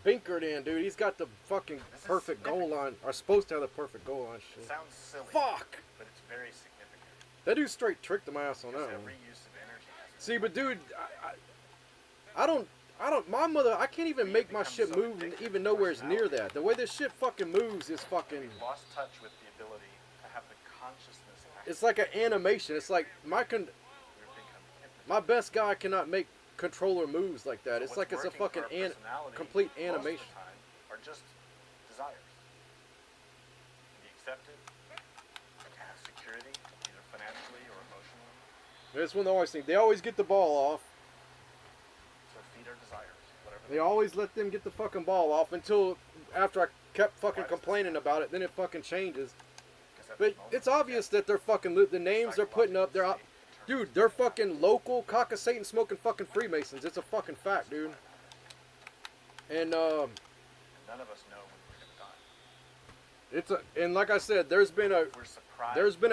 Binkert in, dude. He's got the fucking perfect goal line. Or supposed to have the perfect goal line shit. It sounds silly. Fuck. But it's very significant. That dude straight tricked my ass on that Because one. every use of energy has See, but dude, I don't, my mother, I can't even make my shit move and even nowhere near that. The way this shit fucking moves is fucking, we've lost touch with the ability to have the consciousness. it's like an animation. It's like my best guy cannot make controller moves like that. It's like it's a fucking complete animation. Most of the time are just desires. To be accepted, to have security, either financially or emotionally. That's when they always get the ball off. So feed our desires, whatever. They always let them get the fucking ball off until after I kept fucking complaining about it. Then it fucking changes. But it's obvious that they're fucking the names they're putting up. They're dude, they're fucking local cock of Satan smoking fucking Freemasons. It's a fucking fact, dude. And none of us know when we're gonna die. and like I said, there's been a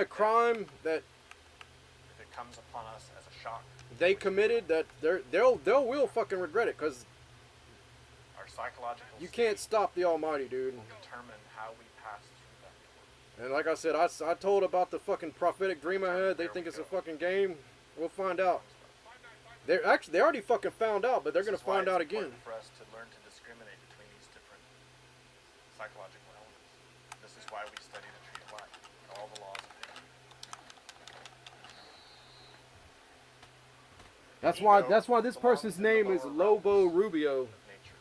crime that if it comes upon us as a shock, they committed that they'll will fucking regret it, because our psychological you can't stop the Almighty, dude. will determine how we pass through that. And like I said, I told about the fucking prophetic dream I had. They think it's a fucking game. We'll find out. They already fucking found out, but they're gonna find out again. It's important for us to learn to discriminate between these different psychological elements. This is why we study the tree of That's The why. ego That's why this belongs person's in the name is lower Lobo realms Rubio. of nature,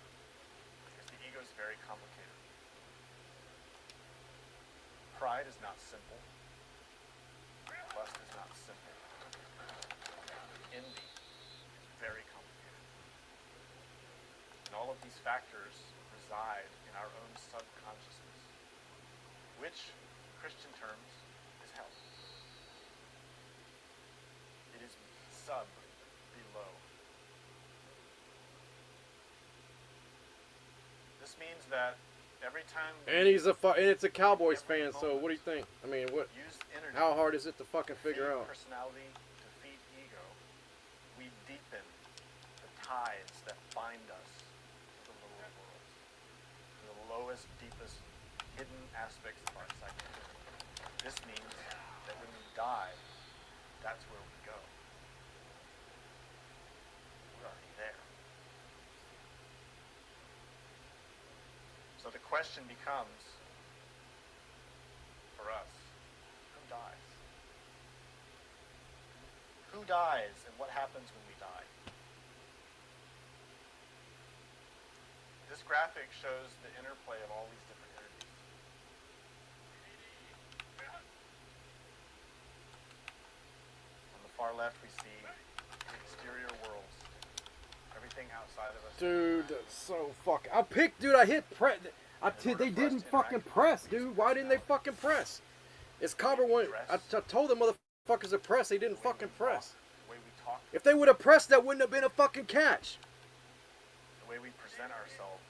because the ego is very complicated. Pride is not simple. Lust is not simple. Envy is very complicated. And all of these factors reside in our own subconsciousness, which, in Christian terms, is hell. It is below. This means that every time And it's a Cowboys fan. So what do you think? I mean, what? use energy, How hard is it to fucking figure feed out? personality, defeat ego, we deepen the ties that bind us to the lower worlds, to the lowest, deepest, hidden aspects of our psyche. This means that when we die, that's where we go. We're already there. So the question becomes, for us, who dies? Who dies and what happens when we die? This graphic shows the interplay of all these different energies. On the far left we see the exterior worlds. Everything outside of us. Dude, that's so fucking. I hit press. They didn't fucking press, dude. Why didn't they fucking press? It's Cobber one. I told the motherfuckers to press. They didn't fucking press. The way we talk, If they would have pressed, that wouldn't have been a fucking catch. the way we present ourselves,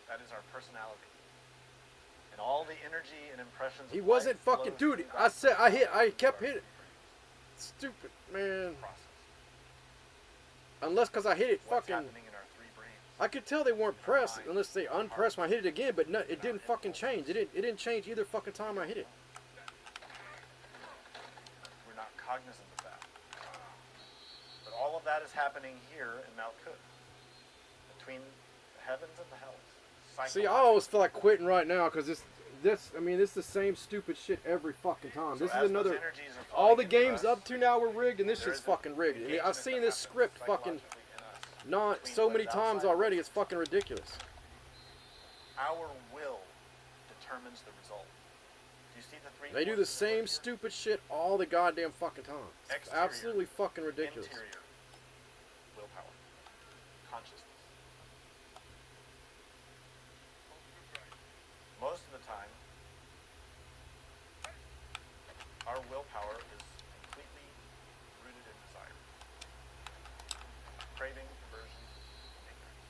that is our personality. And all the energy and impressions of He wasn't life fucking, flow dude. through I that said, I kept through our hitting. Stupid, man. process. Unless because I hit it What's fucking. happening in our three brains? I could tell they weren't pressed unless they unpressed when I hit it again, but no, it didn't fucking change. It didn't change either fucking time I hit it. We're not cognizant of that. But all of that is happening here in Malkut, between the heavens and the hells. See, I always feel like quitting right now because this is the same stupid shit every fucking time. So This is as those another. energies are All the flowing into games us, up to now were rigged, and this there shit's is fucking rigged. And engagement I've seen that this happens script fucking psychologically in us not between so what many is times outside of already. us. It's fucking ridiculous. Our will determines the result. Do you see the three? They do the forces at same work here? stupid shit all the goddamn fucking time. It's Exterior, absolutely fucking ridiculous. Interior, willpower, consciousness. Most of the time, our willpower is completely rooted in desire. Craving, aversion, ignorance.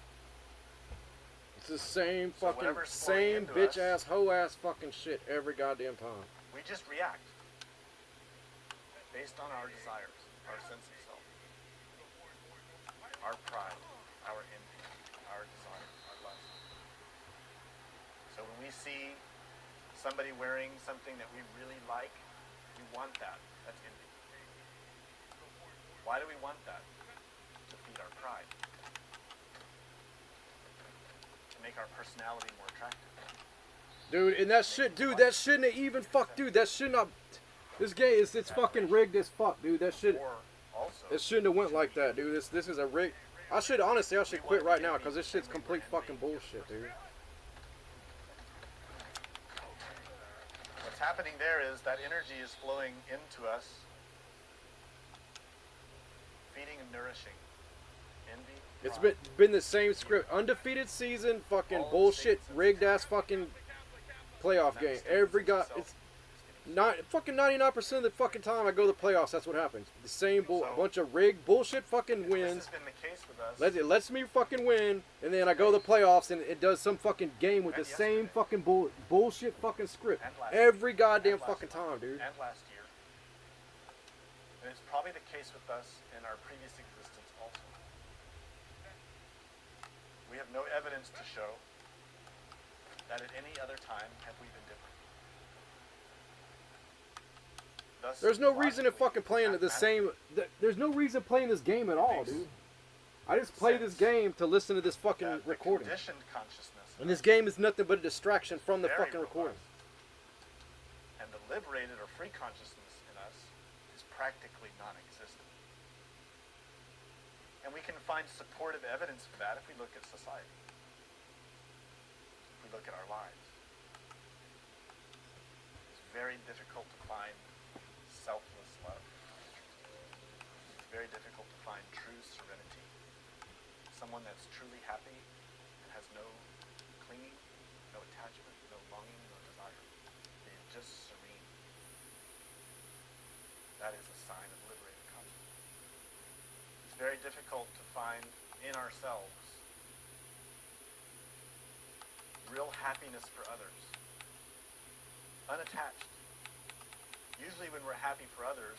It's the same So fucking whatever's flowing same into bitch us- ass hoe ass fucking shit every goddamn time. We just react based on our desires, our sense of self, our pride, our envy, our desire, our lust. So when we see somebody wearing something that we really like, we want that. That's envy. Why do we want that? To feed our pride. To make our personality more attractive. Dude, and that shit, dude, that shouldn't have even dude, that should not. This game it's fucking rigged as fuck, dude. That shit, Or also, it shouldn't have went like that, dude. This is a rig. I should quit right now because this shit's complete fucking bullshit, dude. what's happening there is that energy is flowing into us, feeding and nourishing envy. It's pride. been the same script, undefeated season, fucking bullshit, rigged ass fucking playoff game. Every guy, it's not fucking 99% of the fucking time I go to the playoffs. That's what happens. The same a bunch of rigged bullshit fucking This wins. has been the case with us. It lets me fucking win, and then I go to the playoffs, and it does some fucking game with the same fucking bullshit fucking script every goddamn fucking time, dude. And last year. And it's probably the case with us in our previous existence also. We have no evidence to show that at any other time have we been different. Thus, There's no reason in logically, fucking playing the same. There's no reason playing this game at all, dude. I just play this game to listen to this fucking that the recording. conditioned consciousness And this game is nothing but a distraction from the very fucking recording. robust. And the liberated or free consciousness in us is practically non-existent. And we can find supportive evidence for that if we look at society. If we look at our lives. It's very difficult to find selfless love. It's very difficult to find true serenity. Someone that's truly happy and has no clinging, no attachment, no longing, no desire. They're just serene. That is a sign of liberated consciousness. It's very difficult to find in ourselves real happiness for others. Unattached. Usually when we're happy for others...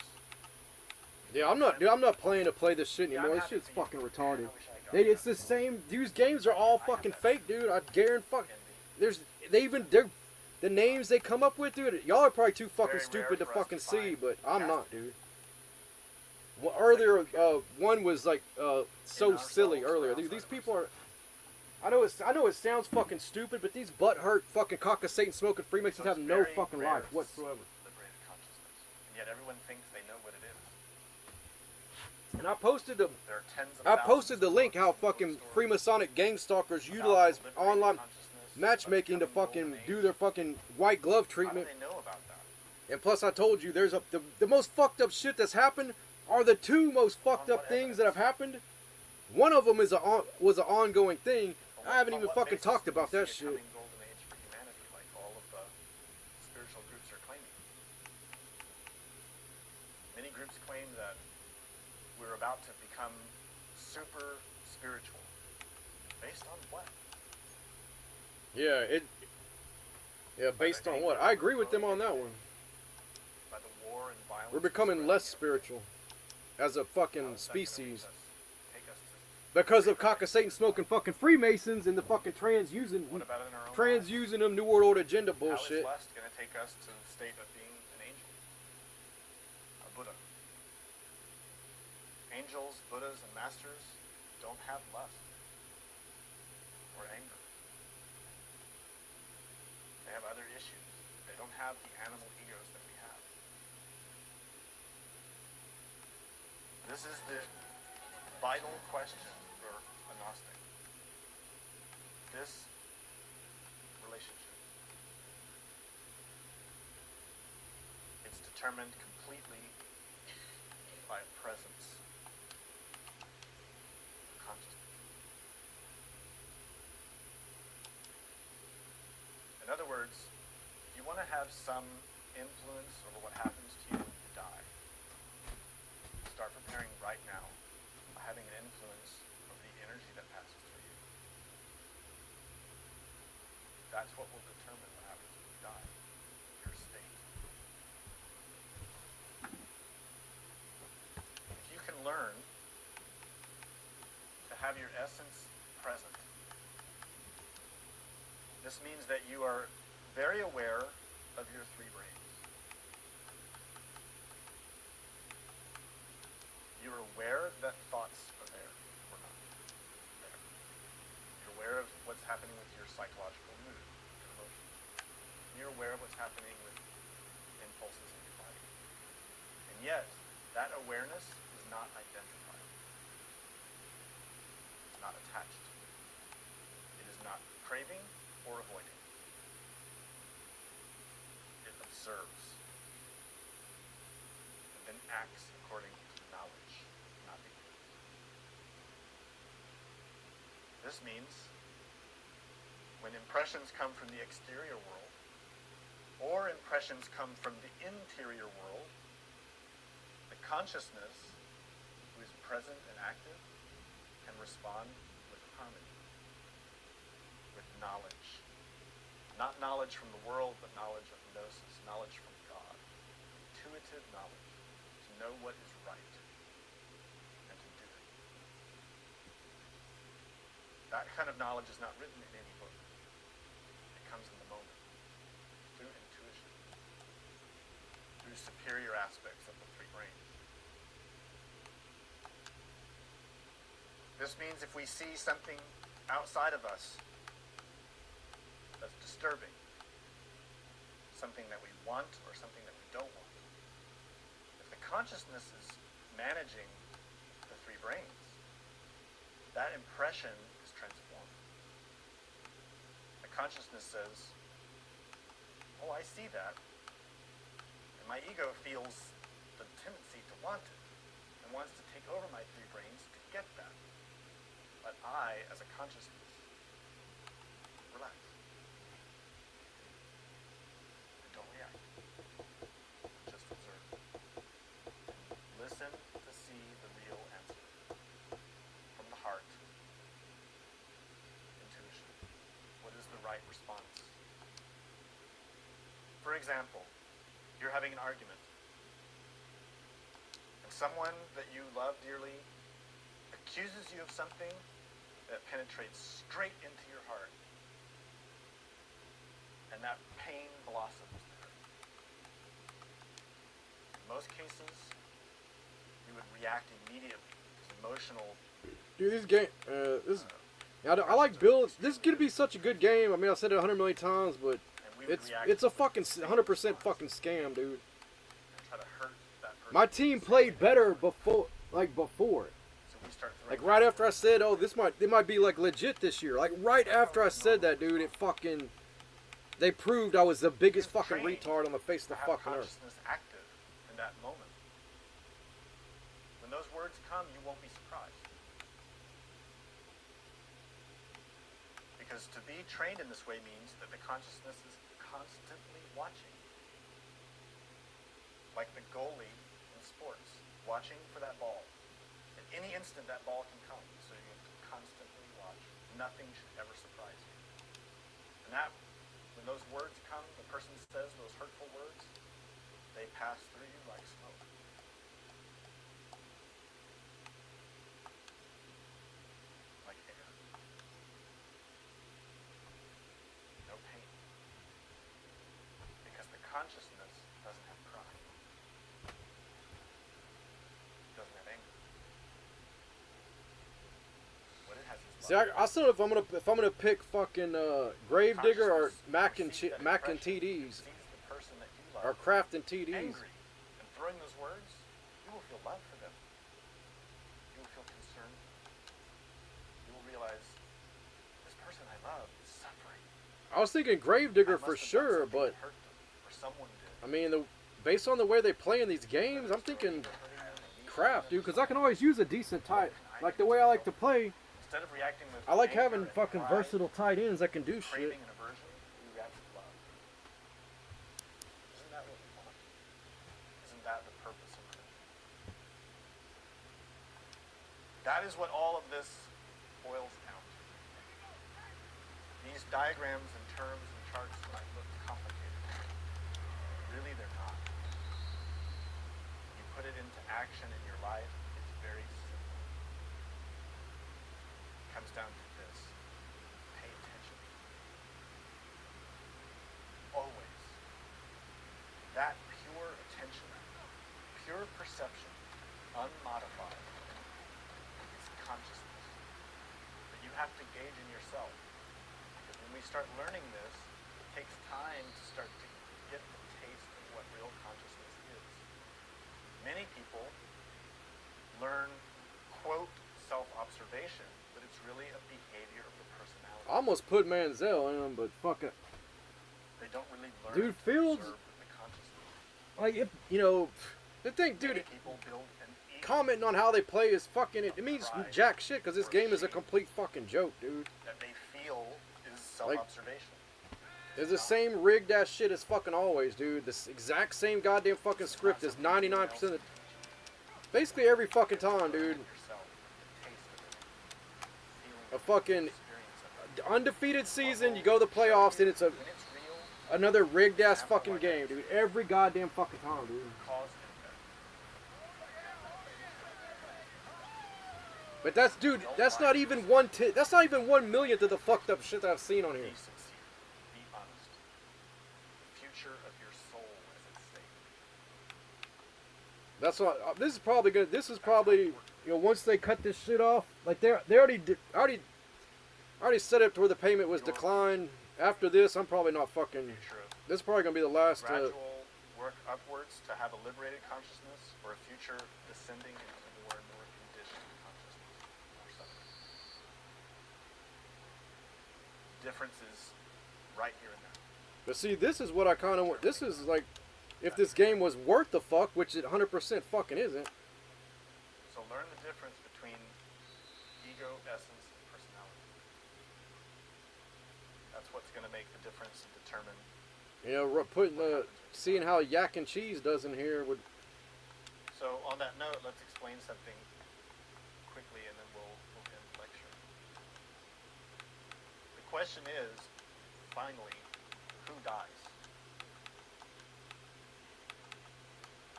Yeah, I'm not playing to play this shit anymore. This shit's fucking retarded. It's the same. These games are all fucking fake, dude. I guarantee. The names they come up with, dude. Y'all are probably too fucking stupid to fucking see, but I'm not, dude. Well, earlier, one was like so silly. Earlier, these people are. I know it sounds fucking stupid, but these butthurt fucking cock of Satan smoking Freemasons have no fucking life whatsoever. Liberated consciousness, and yet everyone thinks they know what it is. And I posted the. There are tens of I posted the link how fucking Freemasonic gang stalkers utilize online matchmaking to fucking do their fucking white glove treatment. How do they know about that? And plus, I told you, there's the most fucked up shit that's happened are the two most fucked up things that have happened. One of them was an ongoing thing. I haven't even fucking talked about that shit. Golden age for humanity, like all of the spiritual groups are claiming. Many groups claim that we're about to become super spiritual. Based on what? Yeah, based on what? I agree with them on that one. By the war and violence. We're becoming less spiritual as a fucking species. Because of cock of Satan smoking fucking Freemasons and the fucking transusing them New World Order agenda bullshit. How is lust going to take us to the state of being an angel? A Buddha. Angels, Buddhas, and masters don't have lust or anger. They have other issues. They don't have the animal egos that we have. This is the vital question for a Gnostic. This relationship. It's determined completely by a presence of consciousness. In other words, if you want to have some influence over what happens to you when you die, start preparing right now by having an influence over the energy that passes through you. That's what will determine what happens when you die, your state. If you can learn to have your essence present, this means that you are very aware of your three brains. You're aware that thoughts are there or not there. You're aware of what's happening with your psychological mood, your emotions. You're aware of what's happening with impulses in your body. And yet, that awareness is not identified. It's not attached. It is not craving or avoiding. It observes and then acts according to knowledge, not ignorance. This means when impressions come from the exterior world or impressions come from the interior world, the consciousness who is present and active can respond with harmony, with knowledge. Not knowledge from the world, but knowledge of gnosis, knowledge from God. Intuitive knowledge, to know what is right, and to do it. That kind of knowledge is not written in any book. It comes in the moment, through intuition, through superior aspects of the three brains. This means if we see something outside of us that's disturbing, something that we want or something that we don't want, if the consciousness is managing the three brains, that impression is transformed. The consciousness says, oh, I see that. And my ego feels the tendency to want it and wants to take over my three brains to get that. But I, as a consciousness, relax. And don't react. Just observe. Listen to see the real answer. From the heart. Intuition. What is the right response? For example, you're having an argument. And someone that you love dearly accuses you of something that penetrates straight into your heart. And that pain blossoms there. In most cases, you would react immediately. It's emotional. Dude, this game, I like Bill. This could be such a good game. I mean, I've said it 100 million times, but it's a fucking 100% fucking scam, dude. Try to hurt that person. My team played better before. So we start Like right after I said, oh, it might be like legit this year. Like right after I said that, dude, they proved I was the biggest fucking retard on the face of the fucking earth. Consciousness active in that moment. When those words come, you won't be surprised. Because to be trained in this way means that the consciousness is constantly watching. Like the goalie in sports, watching for that ball. At any instant that ball can come, so you have to constantly watch. Nothing should ever surprise you. And that, when those words come, the person says those hurtful words, they pass through you like smoke. Like air. No pain. Because the consciousness doesn't have pride. It doesn't have anger. What it has is See, love. I still know if I'm gonna pick fucking Gravedigger or Mac and Perceive that TDs impression, perceives the person that you love or Kraft and TDs. angry and throwing those words, you will feel love for them. You will feel concern. You will realize this person I love is suffering. I was thinking Gravedigger I must for have done sure, something but to hurt them, or someone did. I mean, based on the way they play in these games, I'm thinking Kraft, dude, because I can always use a decent tight. Like the way I like to play, Instead of reacting with I like anger having and fucking pride, versatile tight ends that can do shit. craving and aversion, we react with love. Isn't that what we want? Isn't that the purpose of it? That is what all of this boils down to. These diagrams and terms and charts might look complicated. Really, they're not. You put it into action in your life, it's very simple. It comes down to this. Pay attention. Always. That pure attention, pure perception, unmodified, is consciousness. That you have to gauge in yourself. Because when we start learning this, it takes time to start to get the taste of what real consciousness is. Many people learn, quote, self-observation, but it's really a behavior of the personality. I almost put Manziel in him, but fuck it. They don't really learn Dude, to Fields- observe with the consciousness. Like if the thing, dude. Many people build an ego Commenting on how they play is fucking. It means jack shit because this game is a complete fucking joke, dude. that they feel is self-observation. It's the same rigged ass shit as fucking always, dude. This exact same goddamn fucking script is 99% of. Basically every fucking time, dude. Yourself, the taste of it, feeling A it, fucking experience of it. undefeated season, you go to the playoffs, and it's When it's real, another rigged ass fucking game, dude. Every goddamn fucking time, dude. cause and effect. But that's, dude, that's not even that's not even 1/1,000th of the fucked up shit that I've seen on here. Be sincere. Be honest. The future of your soul is at stake. That's what. This is probably good. This is probably, once they cut this shit off, like they already set it to where the payment was declined. After this, I'm probably not fucking. Future of This is probably gonna be the last. gradual work upwards to have a liberated consciousness, or a future descending into more and more conditioned consciousness or suffering. difference is right here and there. But see, this is what I kind of want. This is like, if this game was worth the fuck, which it 100% fucking isn't. So learn the difference between ego, essence, and personality. That's what's going to make the difference and determine. You know, putting seeing how yak and cheese does in here would. So on that note, let's explain something quickly, and then we'll end the lecture. The question is, finally, who dies?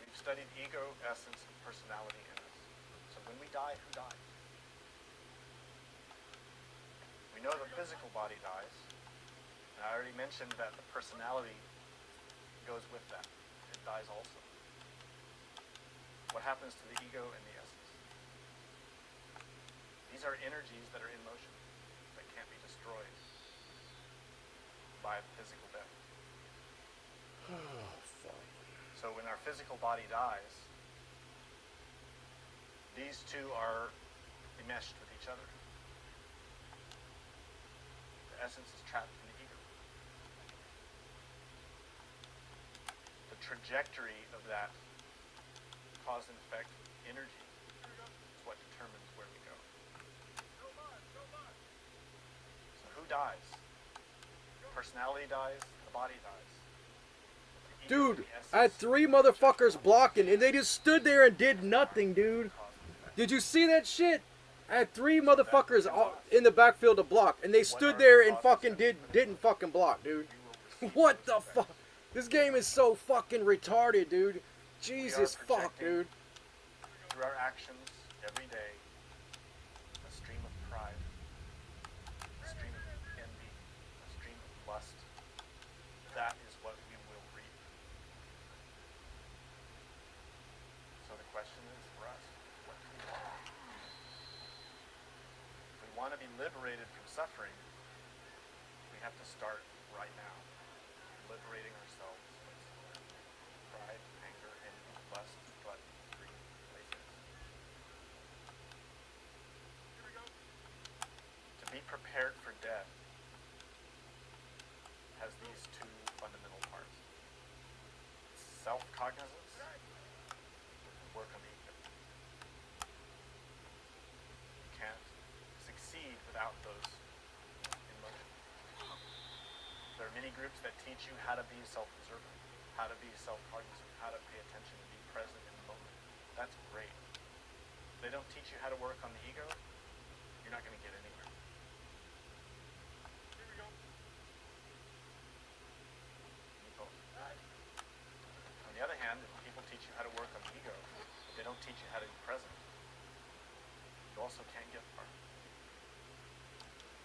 We've studied ego, essence, and personality in us. So when we die, who dies? We know the physical body dies. And I already mentioned that the personality goes with that. It dies also. What happens to the ego and the essence? These are energies that are in motion, that can't be destroyed by physical death. Oh, fuck. So when our physical body dies, these two are enmeshed with each other. The essence is trapped in the ego. The trajectory of that cause and effect energy is what determines where we go. So who dies? Personality dies, the body dies. The ego, Dude, the essence, I had 3 motherfuckers blocking, and they just stood there and did nothing, dude. cause and effect. Did you see that shit? I had 3 motherfuckers in the backfield to block, and they stood there and fucking didn't fucking block, dude. What the fuck? This game is so fucking retarded, dude. Jesus fuck, dude. Through our actions every day, a stream of pride, a stream of envy, a stream of lust. That is what we will reap. So the question is for us, what do we want? If we want to be liberated from suffering, we have to start right now, liberating ourselves from pride, anger, envy, lust, gluttony, greed, laziness. To be prepared for death has these two fundamental parts. Self-cognizance, work on the ego. You can't succeed without those in motion. There are many groups that teach you how to be self-observant, how to be self-cognizant, how to pay attention and be present in the moment. That's great. If they don't teach you how to work on the ego, you're not going to get anywhere. Here we go. On the other hand, if people teach you how to work on the ego, but they don't teach you how to be present, you also can't get far.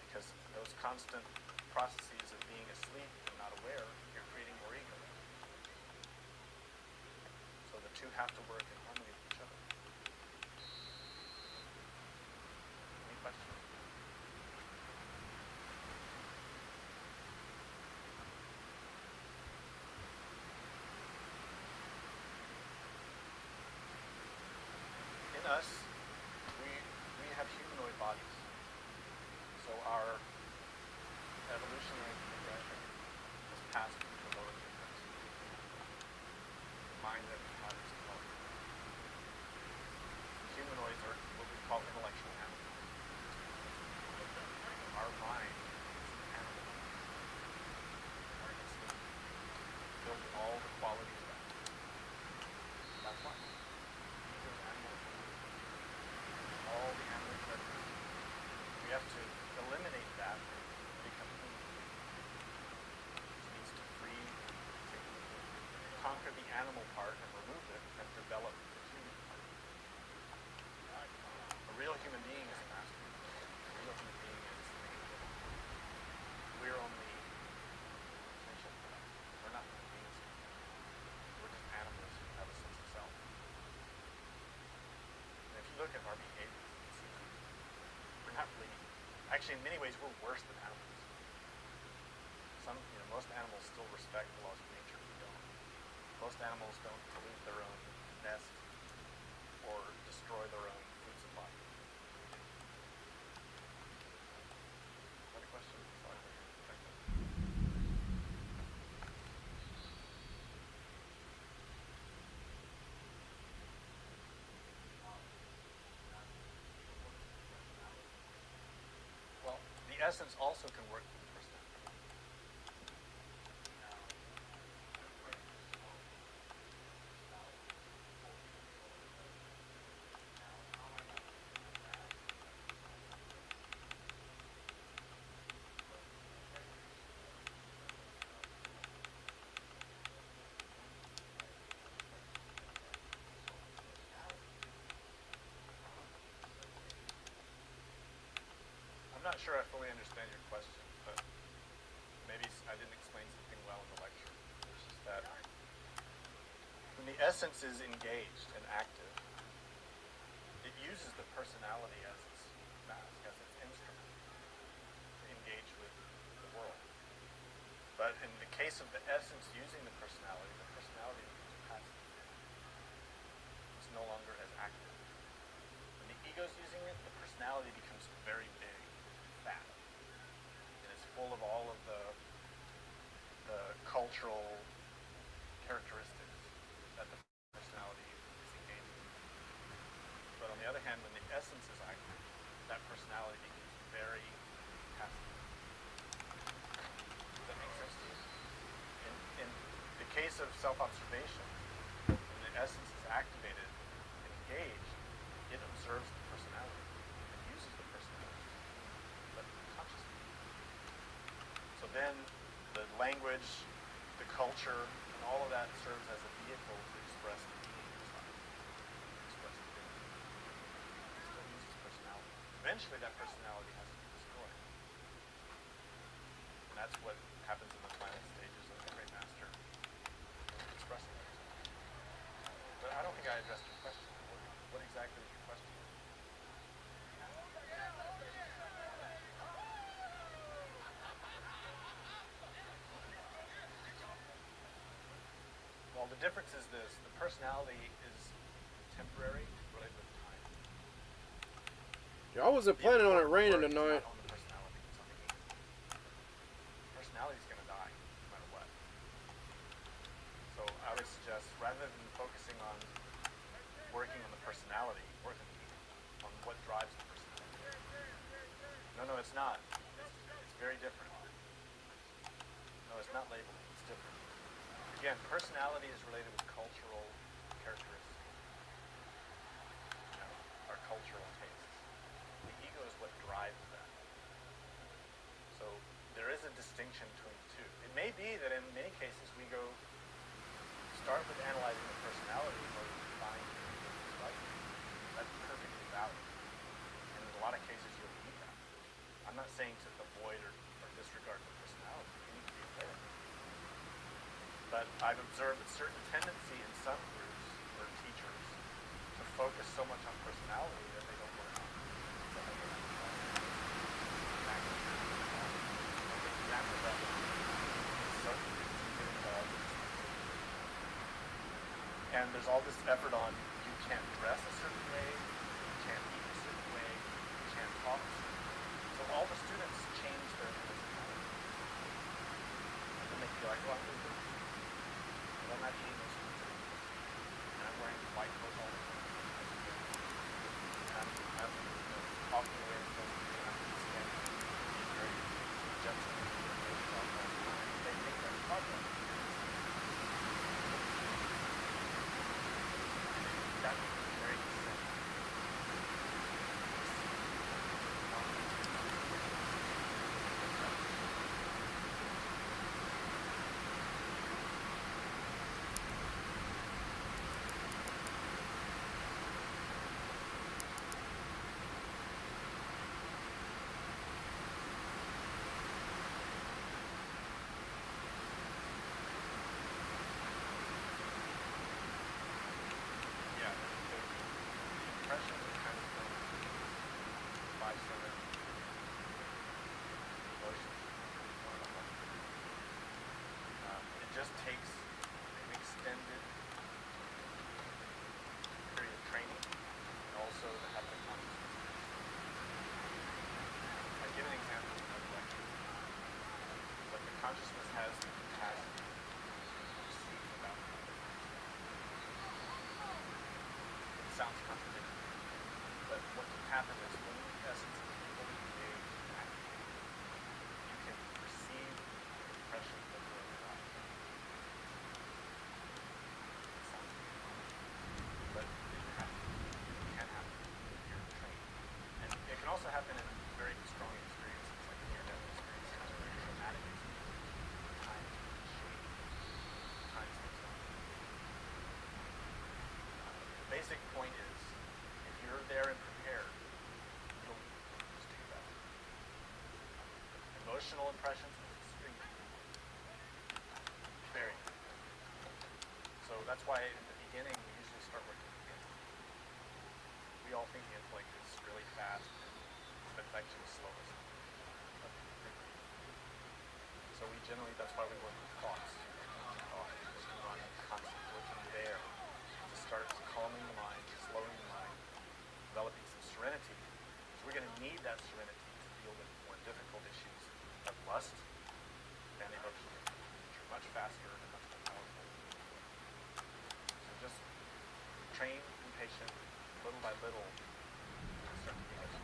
Because those constant processes of being asleep and not aware, you're creating more ego. So the two have to work in harmony with each other. Any questions? In us, we have humanoid bodies. So our evolutionary progression has passed from the lower frequency. The mind that matters the most. Humanoids are what we call intellectual animals. Our mind is an animal. Our instinct built all the qualities of that. That's why. These are animal things. All the animal treasures. We have to eliminate that and become human. Which means to free, to conquer the animal part and remove it and develop the human part. A real human being is a master. A real human being is an angel. We're only potential for that. We're not human beings. We're just animals who have a sense of self. And if you look at our behavior, you see we're not really. Actually, in many ways, we're worse than animals. Most animals still respect the laws of nature. We don't. Most animals don't pollute their own nest or destroy their own food supply. Other questions? Sorry. essence also can work through the personality. I'm not sure I fully understand your question, but maybe I didn't explain something well in the lecture. It's just that when the essence is engaged and active, it uses the personality as its mask, as its instrument to engage with the world. But in the case of the essence using the personality becomes passive. It's no longer as active. When the ego's using it, the personality becomes very big, fat, and it's full of all of the cultural characteristics that the personality is engaged with. But on the other hand, when the essence is active, that personality becomes very passive. Does that make sense to you? In the case of self-observation, when the essence is activated and engaged, it observes the personality and uses the personality, but consciously. So then the language, the culture, and all of that serves as a vehicle to express the meaning inside, express the feeling. It still uses personality. Eventually that personality has to be destroyed. And that's what happens in the final stages of the Great Master expressing himself. But I don't think I addressed your question. What exactly is your question? Well, the difference is this. The personality is temporary, related with time. Yeah, I wasn't planning on it raining It's tonight. not on the personality, it's on the ego. The personality is going to die, no matter what. So I would suggest, rather than focusing on working on the personality, work on the ego, on what drives the personality. No, it's not. It's very different. No, it's not labeling. It's different. Again, personality is related with cultural characteristics. Our cultural tastes. The ego is what drives that. So there is a distinction between the two. It may be that in many cases we start with analyzing the personality in order to find the ego's right. That's perfectly valid. And in a lot of cases you'll need that. I'm not saying to avoid or disregard the personality. You need to be aware of it. But I've observed a certain tendency in some groups or teachers to focus so much on personality that they don't work on and there's all this effort on you can't dress a certain way, you can't eat a certain way, you can't talk a certain way. So all the students change their personality. And then they feel like, well, I'm doing good. I'm not eating those foods anymore. And I'm wearing white clothes all the time. And I'm talking the way I'm supposed to, and I'm standing being very gentle and very all the time. They think that's progress. That becomes very simple. Just takes an extended period of training and also to have the consciousness. I give an example in another lecture, but the consciousness has the capacity to perceive about another. It sounds contradictory, but what can happen is when the essence is fully engaged and activated, basic point is, if you're there and prepared, you'll just do that. Emotional impressions is extreme. Very. So that's why in the beginning we usually start working at the beginning. We all think the intellect is really fast, but it's actually the slowest. So we generally, that's why we work with thoughts. Just on constant working there to start calming the mind, slowing the mind, developing some serenity. So we're going to need that serenity to deal with more difficult issues of lust and emotion, which are much faster and much more powerful. So just train, be patient, little by little, and start to get it.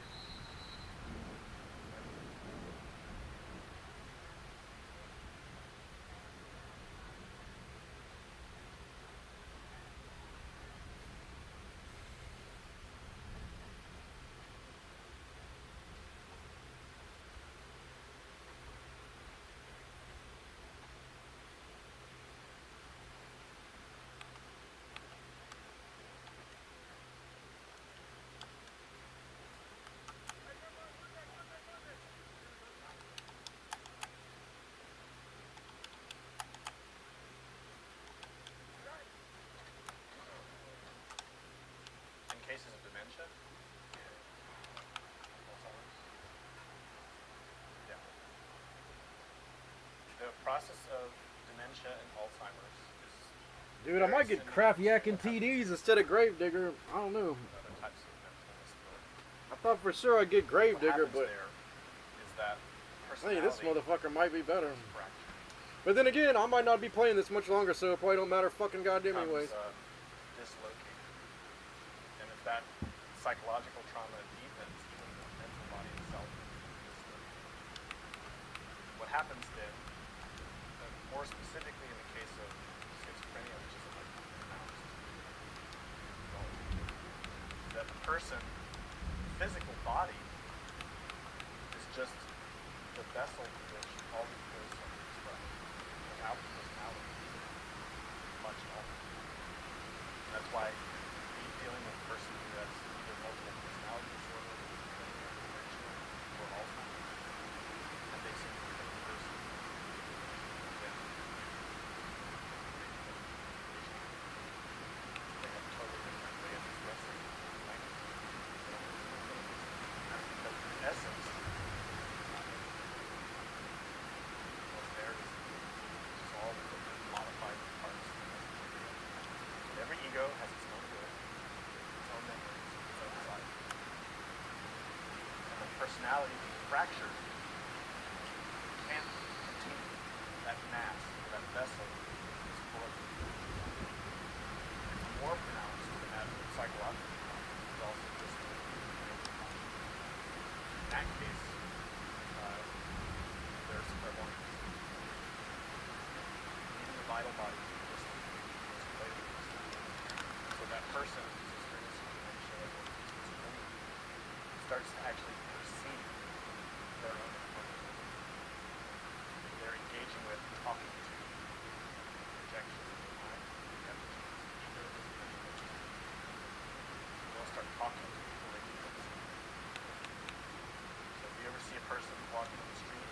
Cases of dementia. Yeah. The process of dementia and Alzheimer's is. Dude, I might get crap yakking TDs instead of Gravedigger. I don't know. Other types of mental illness. I thought for sure I'd get Gravedigger, but there is that hey, this motherfucker might be better. fracture. But then again, I might not be playing this much longer, so it probably don't matter fucking goddamn anyways. Dislocated. And if that psychological trauma deepens, even the mental body itself is dislocated. What happens then, more specifically in the case of schizophrenia, which is like pronounced, that the person, physical body, is just the vessel through which all these feelings are expressed. Without the personality, much more. And that's why dealing with a person who has either multiple personality disorder, dementia, or Alzheimer's, and they seem to be a person. They have a totally different way of expressing language. That's because in essence, what's there is all the different modified parts. Every ego has its own will, its own memories, its own desires. And the personality being fractured can't continue. That mass, that vessel, is full of it. It's more pronounced than that psychological trauma. It's also just in that case, there's clairvoyance. Even the vital body is just related to this. So that person who's experiencing dementia or schizophrenia starts to actually perceive their own emotions. They're engaging with, talking to projections of the mind, ego, they'll start talking to people they can see. So if you ever see a person walking on the street,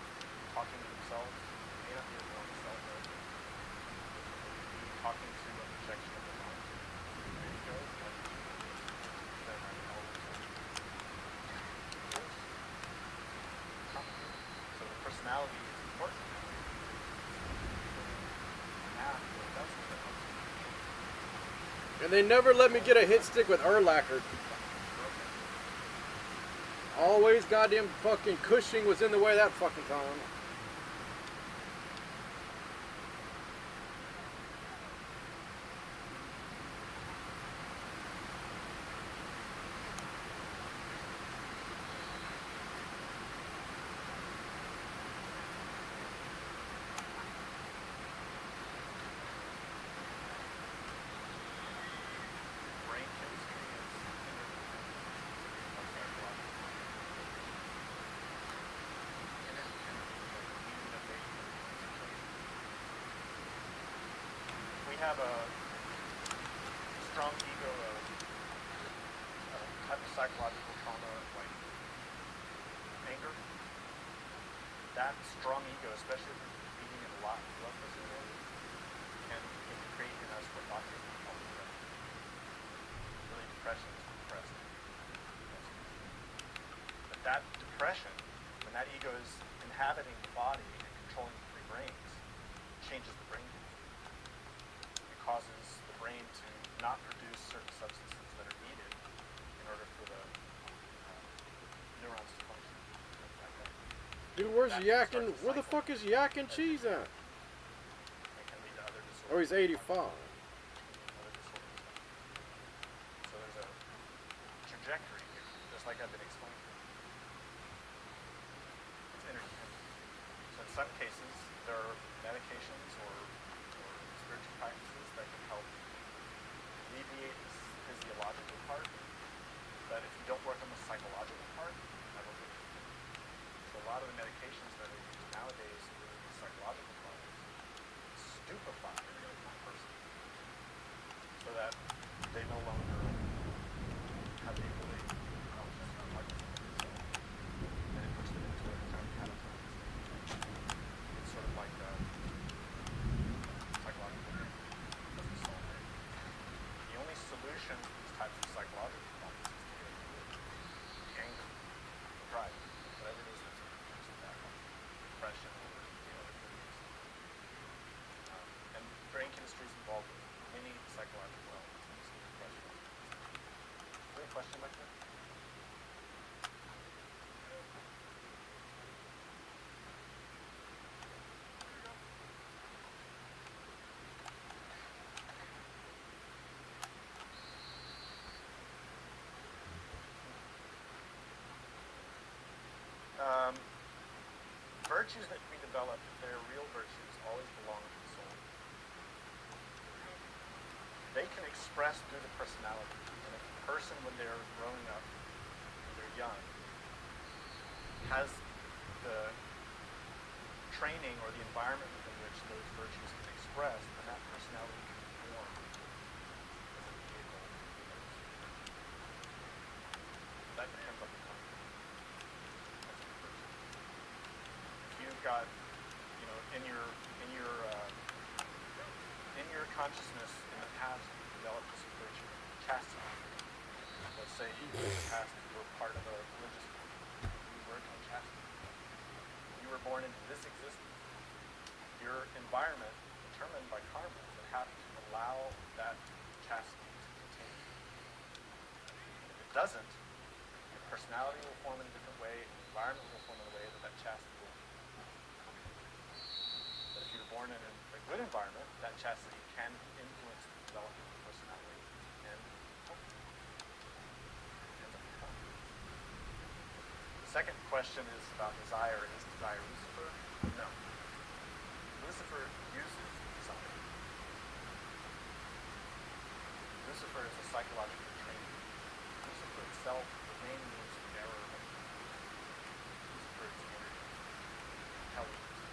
talking to themselves, they may not be able to self talking to a projection of the mind. There you go. So the personality is important. And they never let me get a hit stick with Erlacher. Always goddamn fucking Cushing was in the way that fucking time. We have a strong ego of psychological trauma like anger, that strong ego, especially if you're feeding it a lot throughout those areas, can create in us what doctors call depression. Really, depression is depressed. But that depression, when that ego is inhabiting the body and controlling the three brains, changes the brain chemistry. It causes the brain to not produce certain substances that are needed in order for the neurons to function. Like that. Dude, where the fuck is Yak and Cheese at? It can lead to other disorders. Oh, he's 85. Other disorders. So there's a trajectory here, just like I've been explaining. It's interdependent. So in some cases, there are medications or spiritual practices that can help alleviate this physiological part, but if you don't work on the psychological part, that will do. So a lot of the medications that are used nowadays for the psychological problems stupefy a person so that they no longer have the ability to be conscious or like themselves. And it puts them into a kind of catatonic state. It's sort of like a psychological thing. It doesn't solve it. The only solution to these types of psychological problems is to get rid of the anger, the pride, whatever it is that's producing that depression or the other things. And brain chemistry is involved with many psychological elements in this depression. Is there a question like that? Virtues that we develop, if they're real virtues, always belong to the soul. They can express through the personality. And if a person, when they're growing up, when they're young, has the training or the environment within which those virtues can express, then that personality can be formed as a vehicle for those. That depends on the context. You've got, in your consciousness in the past, you developed this virtue, chastity. Let's say in the past you were part of a religious group. You worked on chastity. You were born into this existence. Your environment, determined by karma, would have to allow that chastity to continue. If it doesn't, your personality will form in a different way, and the environment will form in a way that chastity will. But if you're born in a good environment, that chastity can influence the development of personality and the second question is about desire. Is desire Lucifer? No. Lucifer uses desire. Lucifer is a psychological training. Lucifer itself, the name means bearer of truth. Lucifer is energy, intelligence.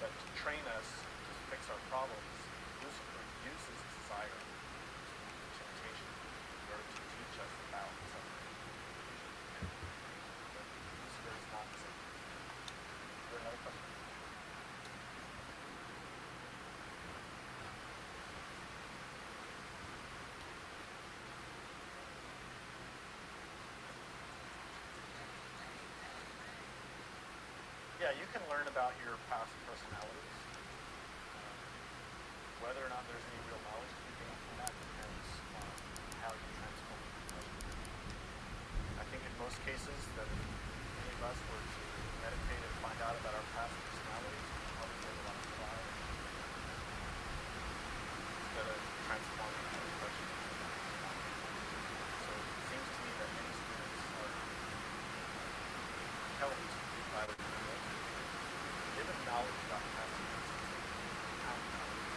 But to train us to fix our problems, Lucifer uses desire, temptation, in order to teach us about suffering. But Lucifer is not the same. Is there another question? Yeah, you can learn about your past personalities. Whether or not there's any real knowledge to be gained from that depends on how you transform the question. I think in most cases that if any of us were to meditate and find out about our past personalities, we'd probably get a lot of pride instead of transforming the question. So it seems to me that many students are helped by the given knowledge about past experiences, how knowledge.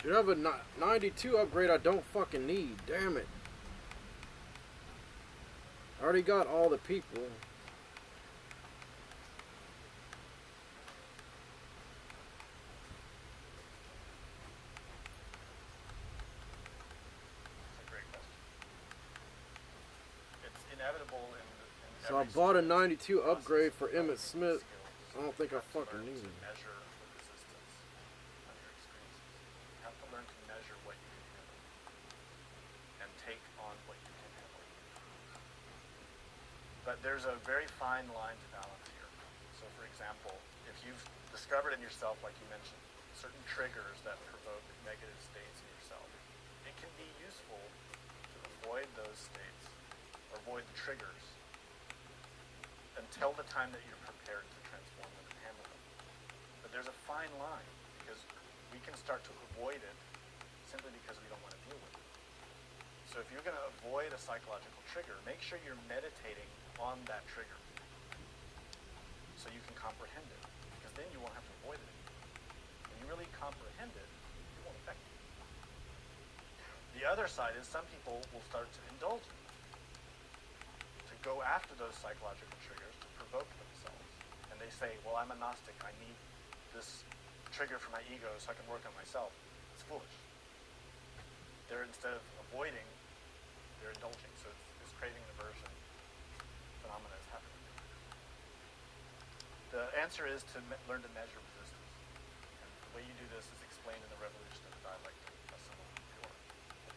You have a 92 upgrade I don't fucking need. Damn it. I already got all the people. That's a great question. It's inevitable in So I bought a 92 upgrade for Emmett Smith. I don't think I fucking need it. Measure the resistance on your experiences. You have to learn to measure what you can handle and take on what you can handle. But there's a very fine line to balance here. So for example, if you've discovered in yourself, like you mentioned, certain triggers that provoke negative states in yourself, it can be useful to avoid those states or avoid the triggers until the time that you're prepared to transform them and handle them. But there's a fine line, because we can start to avoid it simply because we don't want to deal with it. So if you're going to avoid a psychological trigger, make sure you're meditating on that trigger so you can comprehend it, because then you won't have to avoid it anymore. When you really comprehend it, it won't affect you. The other side is some people will start to indulge in it, to go after those psychological triggers to provoke themselves. And they say, well, I'm a Gnostic. I need this trigger for my ego so I can work on myself. It's foolish. They're, instead of avoiding, they're indulging. So it's craving and aversion phenomena is happening. The answer is to learn to measure resistance. And the way you do this is explained in the Revolution of the Dialectic by someone pure.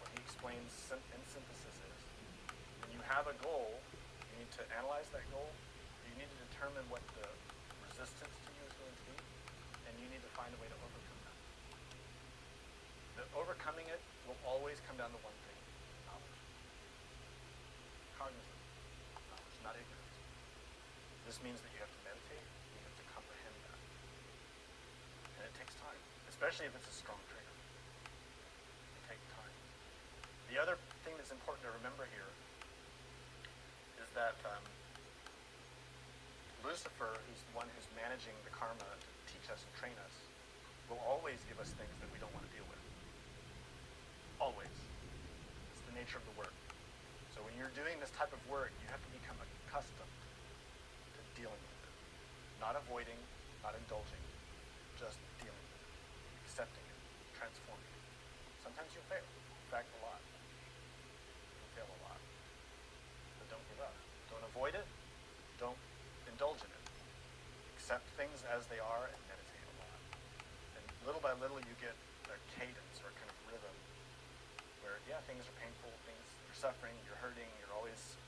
What he explains in synthesis is, when you have a goal, you need to analyze that goal. You need to determine what the resistance to you is going to be, and you need to find a way to overcome that. The overcoming it will always come down to one thing: knowledge. Cognizant knowledge, not ignorance. This means that you have to meditate, you have to comprehend that. And it takes time, especially if it's a strong trigger. It takes time. The other thing that's important to remember here is that Lucifer, who's the one who's managing the karma to teach us and train us, will always give us things that we don't want to deal with. Always. It's the nature of the work. So when you're doing this type of work, you have to become accustomed to dealing with it. Not avoiding, not indulging, just dealing with it, accepting it, transforming it. Sometimes you'll fail. In fact, a lot. You'll fail a lot. But don't give up. Don't avoid it. Don't indulge in it. Accept things as they are and meditate a lot. And little by little you get a cadence or a kind of rhythm where, yeah, things are painful, things are suffering, you're hurting, you're always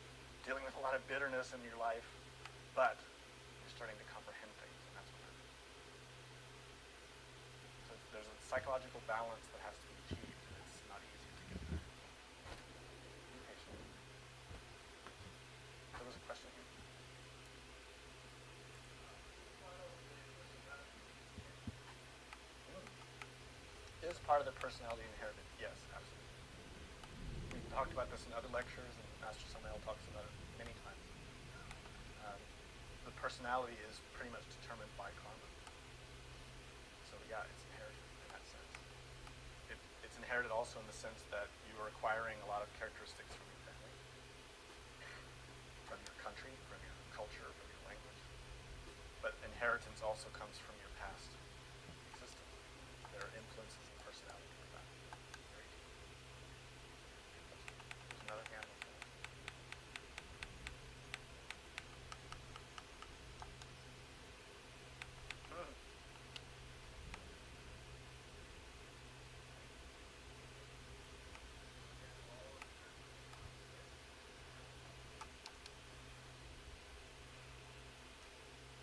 dealing with a lot of bitterness in your life, but you're starting to comprehend things, and that's what happens. So there's a psychological balance that has to be achieved, and it's not easy to get there. Be patient. There was a question here. Is part of the personality inherited? Yes, absolutely. We've talked about this in other lectures, and Master Samael talks about it many times. The personality is pretty much determined by karma. So yeah, it's inherited in that sense. It's inherited also in the sense that you are acquiring a lot of characteristics from your family, from your country, from your culture, from your language. But inheritance also comes from your past existence. There are influences in personality like that. Very deep. There's another hand with that.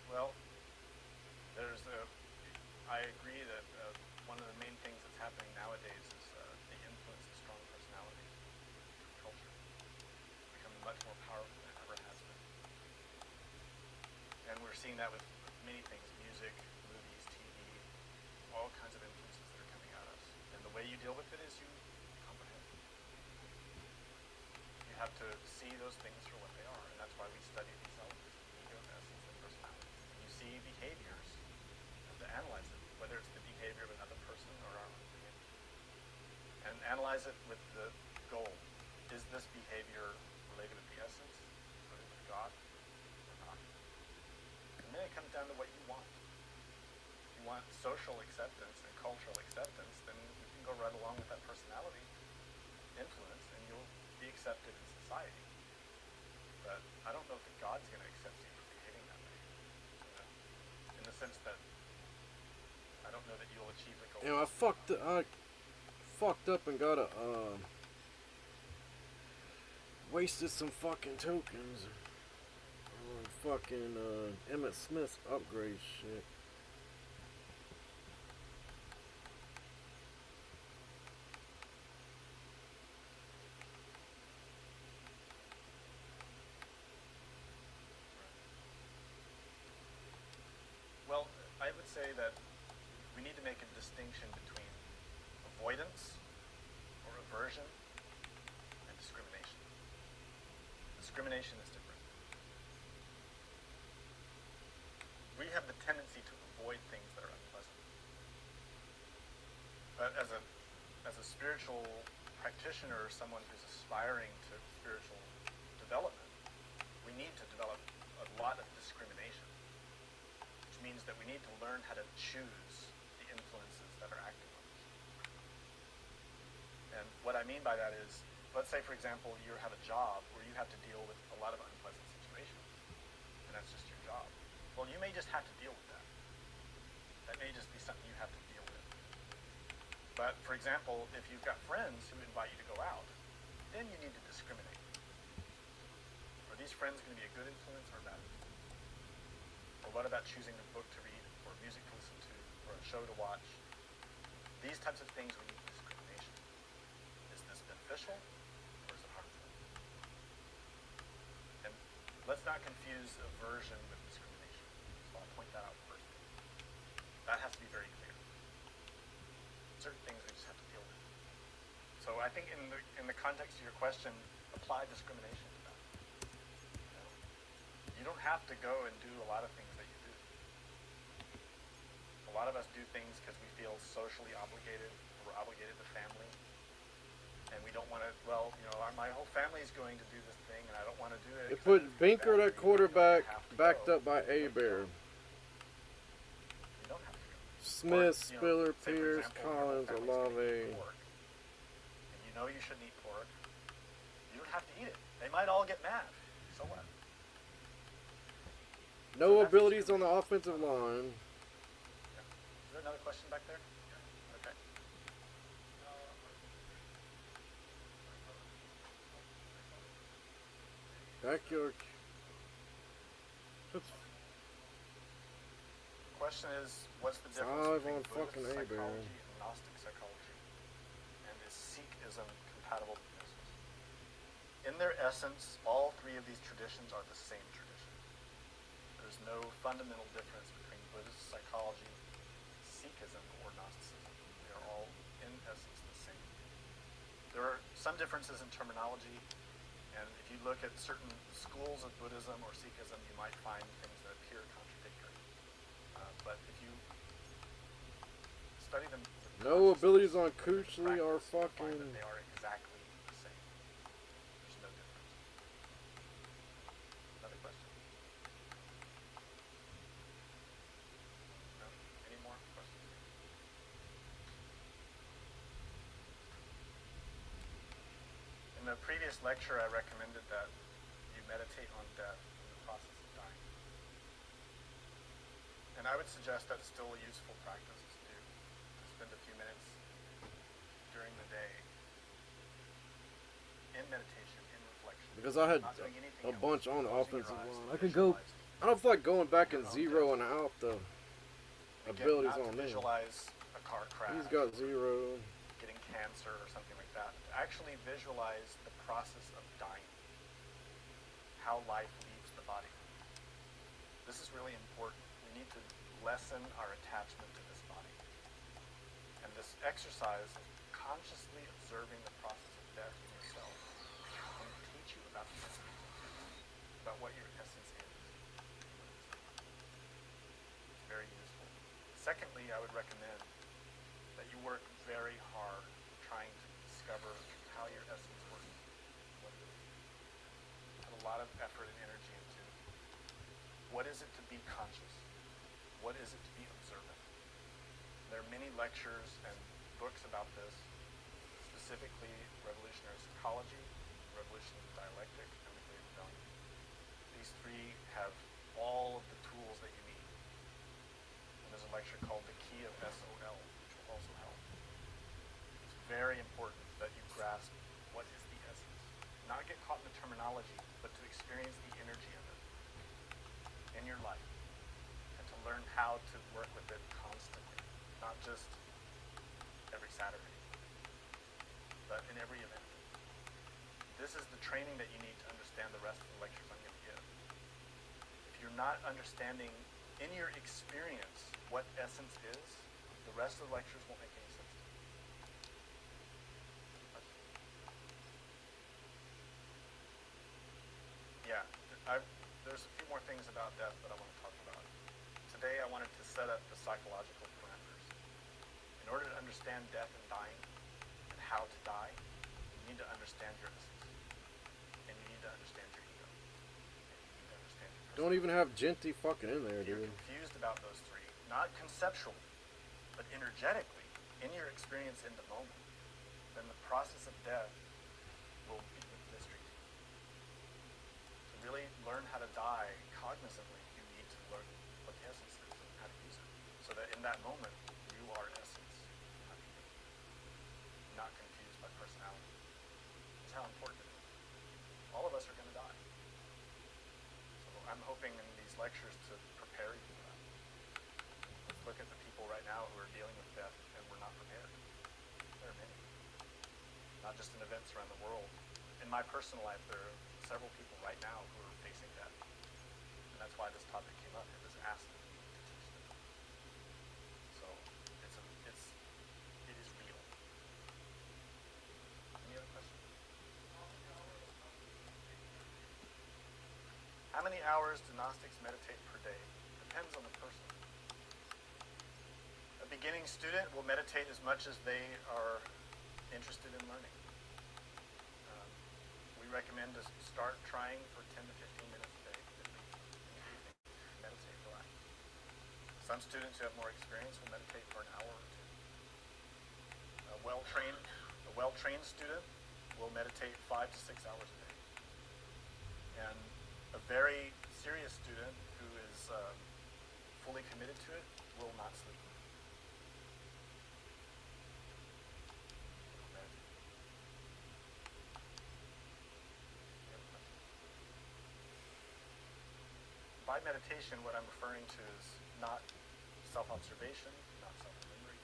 Well, I agree that one of the main things that's happening nowadays is the influence of strong personalities in culture. It's becoming much more powerful than it ever has been. And we're seeing that with many things: music, movies, TV, all kinds of influences that are coming at us. And the way you deal with it is you comprehend. You have to see those things for what they are, and that's why we study these elements: ego, essence, and personality. When you see behaviors, you have to analyze it, whether it's the behavior of another person or our own behavior. analyze it with the goal. Is this behavior related with the essence, related with God, or not? And then it comes down to what you want. If you want social acceptance and cultural acceptance, then you can go right along with that personality influence and you'll be accepted in society. But I don't know if God's going to accept you for behaving that way. In the sense that I don't know that you'll achieve the goal. You know, I fucked up and got a wasted some fucking tokens on fucking Emmett Smith's upgrade shit. Well, I would say that we need to make a distinction between avoidance or aversion and discrimination. Discrimination is different. We have the tendency to avoid things that are unpleasant. But as a spiritual practitioner or someone who's aspiring to spiritual development, we need to develop a lot of discrimination, which means that we need to learn how to choose the influences that are acting on us. And what I mean by that is, let's say, for example, you have a job where you have to deal with a lot of unpleasant situations, and that's just your job. Well, you may just have to deal with that. That may just be something you have to deal with. But, for example, if you've got friends who invite you to go out, then you need to discriminate. Are these friends going to be a good influence or a bad influence? Or what about choosing a book to read, or music to listen to, or a show to watch? These types of things we need discrimination. Is this beneficial, or is it harmful? And let's not confuse aversion with discrimination. So I'll point that out first. That has to be very clear. Certain things we just have to deal with. So I think in the context of your question, apply discrimination to that. You don't have to go and do a lot of things that you do. A lot of us do things because we feel socially obligated. We're obligated to family. And we don't want to, well, my whole family's going to do this thing and I don't want to do it. They put Binker at quarterback, backed up by Abear. You don't have to go. Smith, Or, Spiller, say, for Pierce, example, Collins, your whole family's gonna Olave. eat pork, and you know you shouldn't eat pork. You don't have to eat it. They might all get mad. So what? No abilities on the offensive line. Yeah. Is there another question back there? Okay. Backyard. The question is, what's the difference Five between on fucking Buddhist Abear. psychology and Gnostic psychology? And is Sikhism compatible with this? In their essence, all three of these traditions are the same tradition. There's no fundamental difference between Buddhist psychology, Sikhism, or Gnosticism. They are all, in essence, the same. There are some differences in terminology, and if you look at certain schools of Buddhism or Sikhism, you might find things that appear contradictory. But if you study them, No abilities on Kuchli you'll or find fucking. that they are exactly the same. There's no difference. Another question? No? Any more questions? In the previous lecture, I recommended that you meditate on death in the process of dying. And I would suggest that's still a useful practice to do. To spend a few minutes during the day in meditation, in reflection. Because I had Not doing anything a else, bunch on the closing your offensive eyes line. and I could go. visualizing. I don't feel like going back and Your own zeroing out the Again, abilities not on to them. visualize a car crash, He's got 0. getting cancer or something like that. Actually visualize the process of dying. How life leaves the body. This is really important. We need to lessen our attachment to this body. And this exercise of consciously observing the process of death in yourself will teach you about the essence, about what your essence is. It's very useful. Secondly, I would recommend that you work very hard trying to discover how your essence works. What it is. Put a lot of effort and energy into what is it to be conscious? What is it to be observant? There are many lectures and books about this, specifically revolutionary psychology, revolutionary dialectic, and the great rebellion. These three have all of the tools that you need. And there's a lecture called The Key of SOL, which will also help. It's very important that you grasp what is the essence. Not get caught in the terminology, but to experience the energy of it in your life. And to learn how to work with it constantly, not just every Saturday, but in every event. This is the training that you need to understand the rest of the lectures I'm going to give. If you're not understanding in your experience what essence is, the rest of the lectures won't make any sense to you. Yeah, there's a few more things about death that I want to talk about. Today I wanted to set up the psychological parameters. In order to understand death and dying and how to die, you need to understand your essence. And you need to understand your ego. And you need to understand your personality. Don't even have Genty fucking in there, If you're dude. confused about those three, not conceptually, but energetically, in your experience in the moment, then the process of death will be a mystery to you. To really learn how to die cognizantly, you need to learn what the essence is and how to use it. So that in that moment, you are essence, not ego. Not confused by personality. That's how important it is. All of us are going to die. So I'm hoping in these lectures to prepare you for that. Let's look at the people right now who are dealing with death and we're not prepared. There are many. Not just in events around the world. In my personal life, there are several people right now who are facing death. And that's why this topic came up. It was asked of me to teach them. So it is real. Any other questions? How many hours do Gnostics meditate per day? Depends on the person. A beginning student will meditate as much as they are interested in learning. We recommend to start trying for 10 to 15 minutes a day, at least, in the evening. Meditate, relax. Some students who have more experience will meditate for an hour or two. A well-trained student will meditate 5 to 6 hours a day. And a very serious student who is fully committed to it will not sleep. By meditation, what I'm referring to is not self-observation, not self-memory,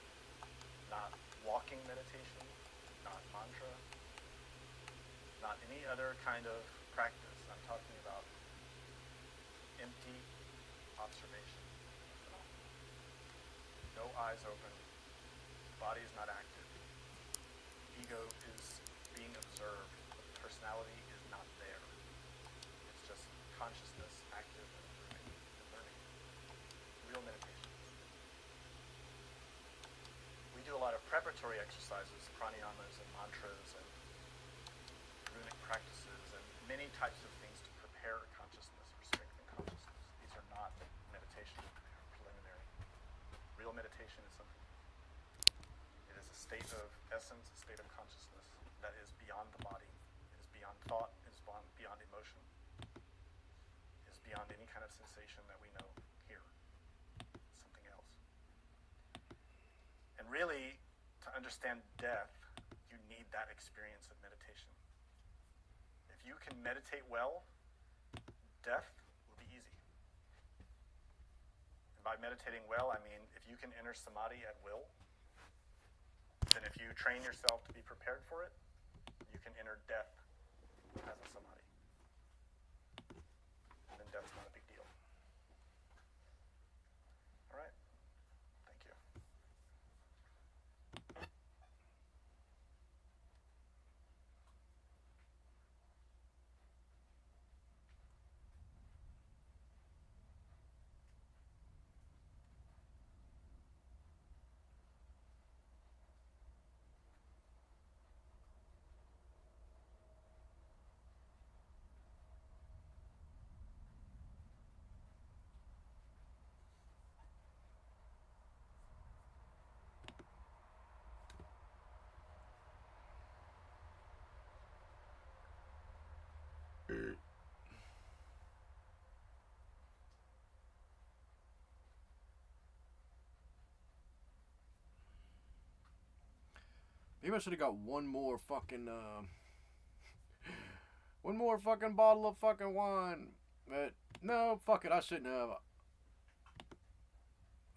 not walking meditation, not mantra, not any other kind of practice. I'm talking about empty observation. No eyes open, body is not active, ego is being observed, but the personality is not there. It's just consciousness, active and observing and learning. Real meditation. We do a lot of preparatory exercises, pranayamas and mantras and runic practices and many types of things to prepare consciousness or strengthen consciousness. These are not meditation, they are preliminary. Real meditation is something. It is a state of essence, a state of consciousness that is beyond the body. It is beyond thought, it is beyond emotion. It is beyond any kind of sensation that we know here. It's something else. And really, to understand death, you need that experience of meditation. If you can meditate well, death will be easy. And by meditating well, I mean if you can enter samadhi at will, then if you train yourself to be prepared for it, you can enter death as a samadhi. And then death's not a big deal. All right. Thank you. Maybe I should have got one more fucking bottle of fucking wine. But no, fuck it, I shouldn't have.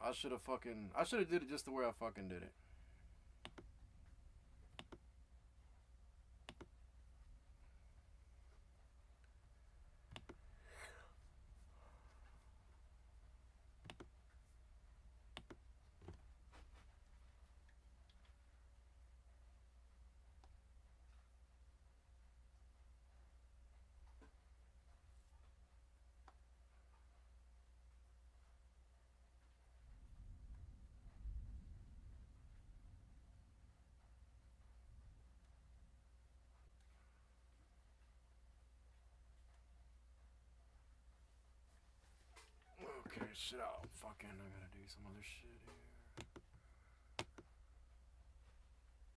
I should have did it just the way I fucking did it. Okay, shit out. Fucking, I gotta do some other shit here.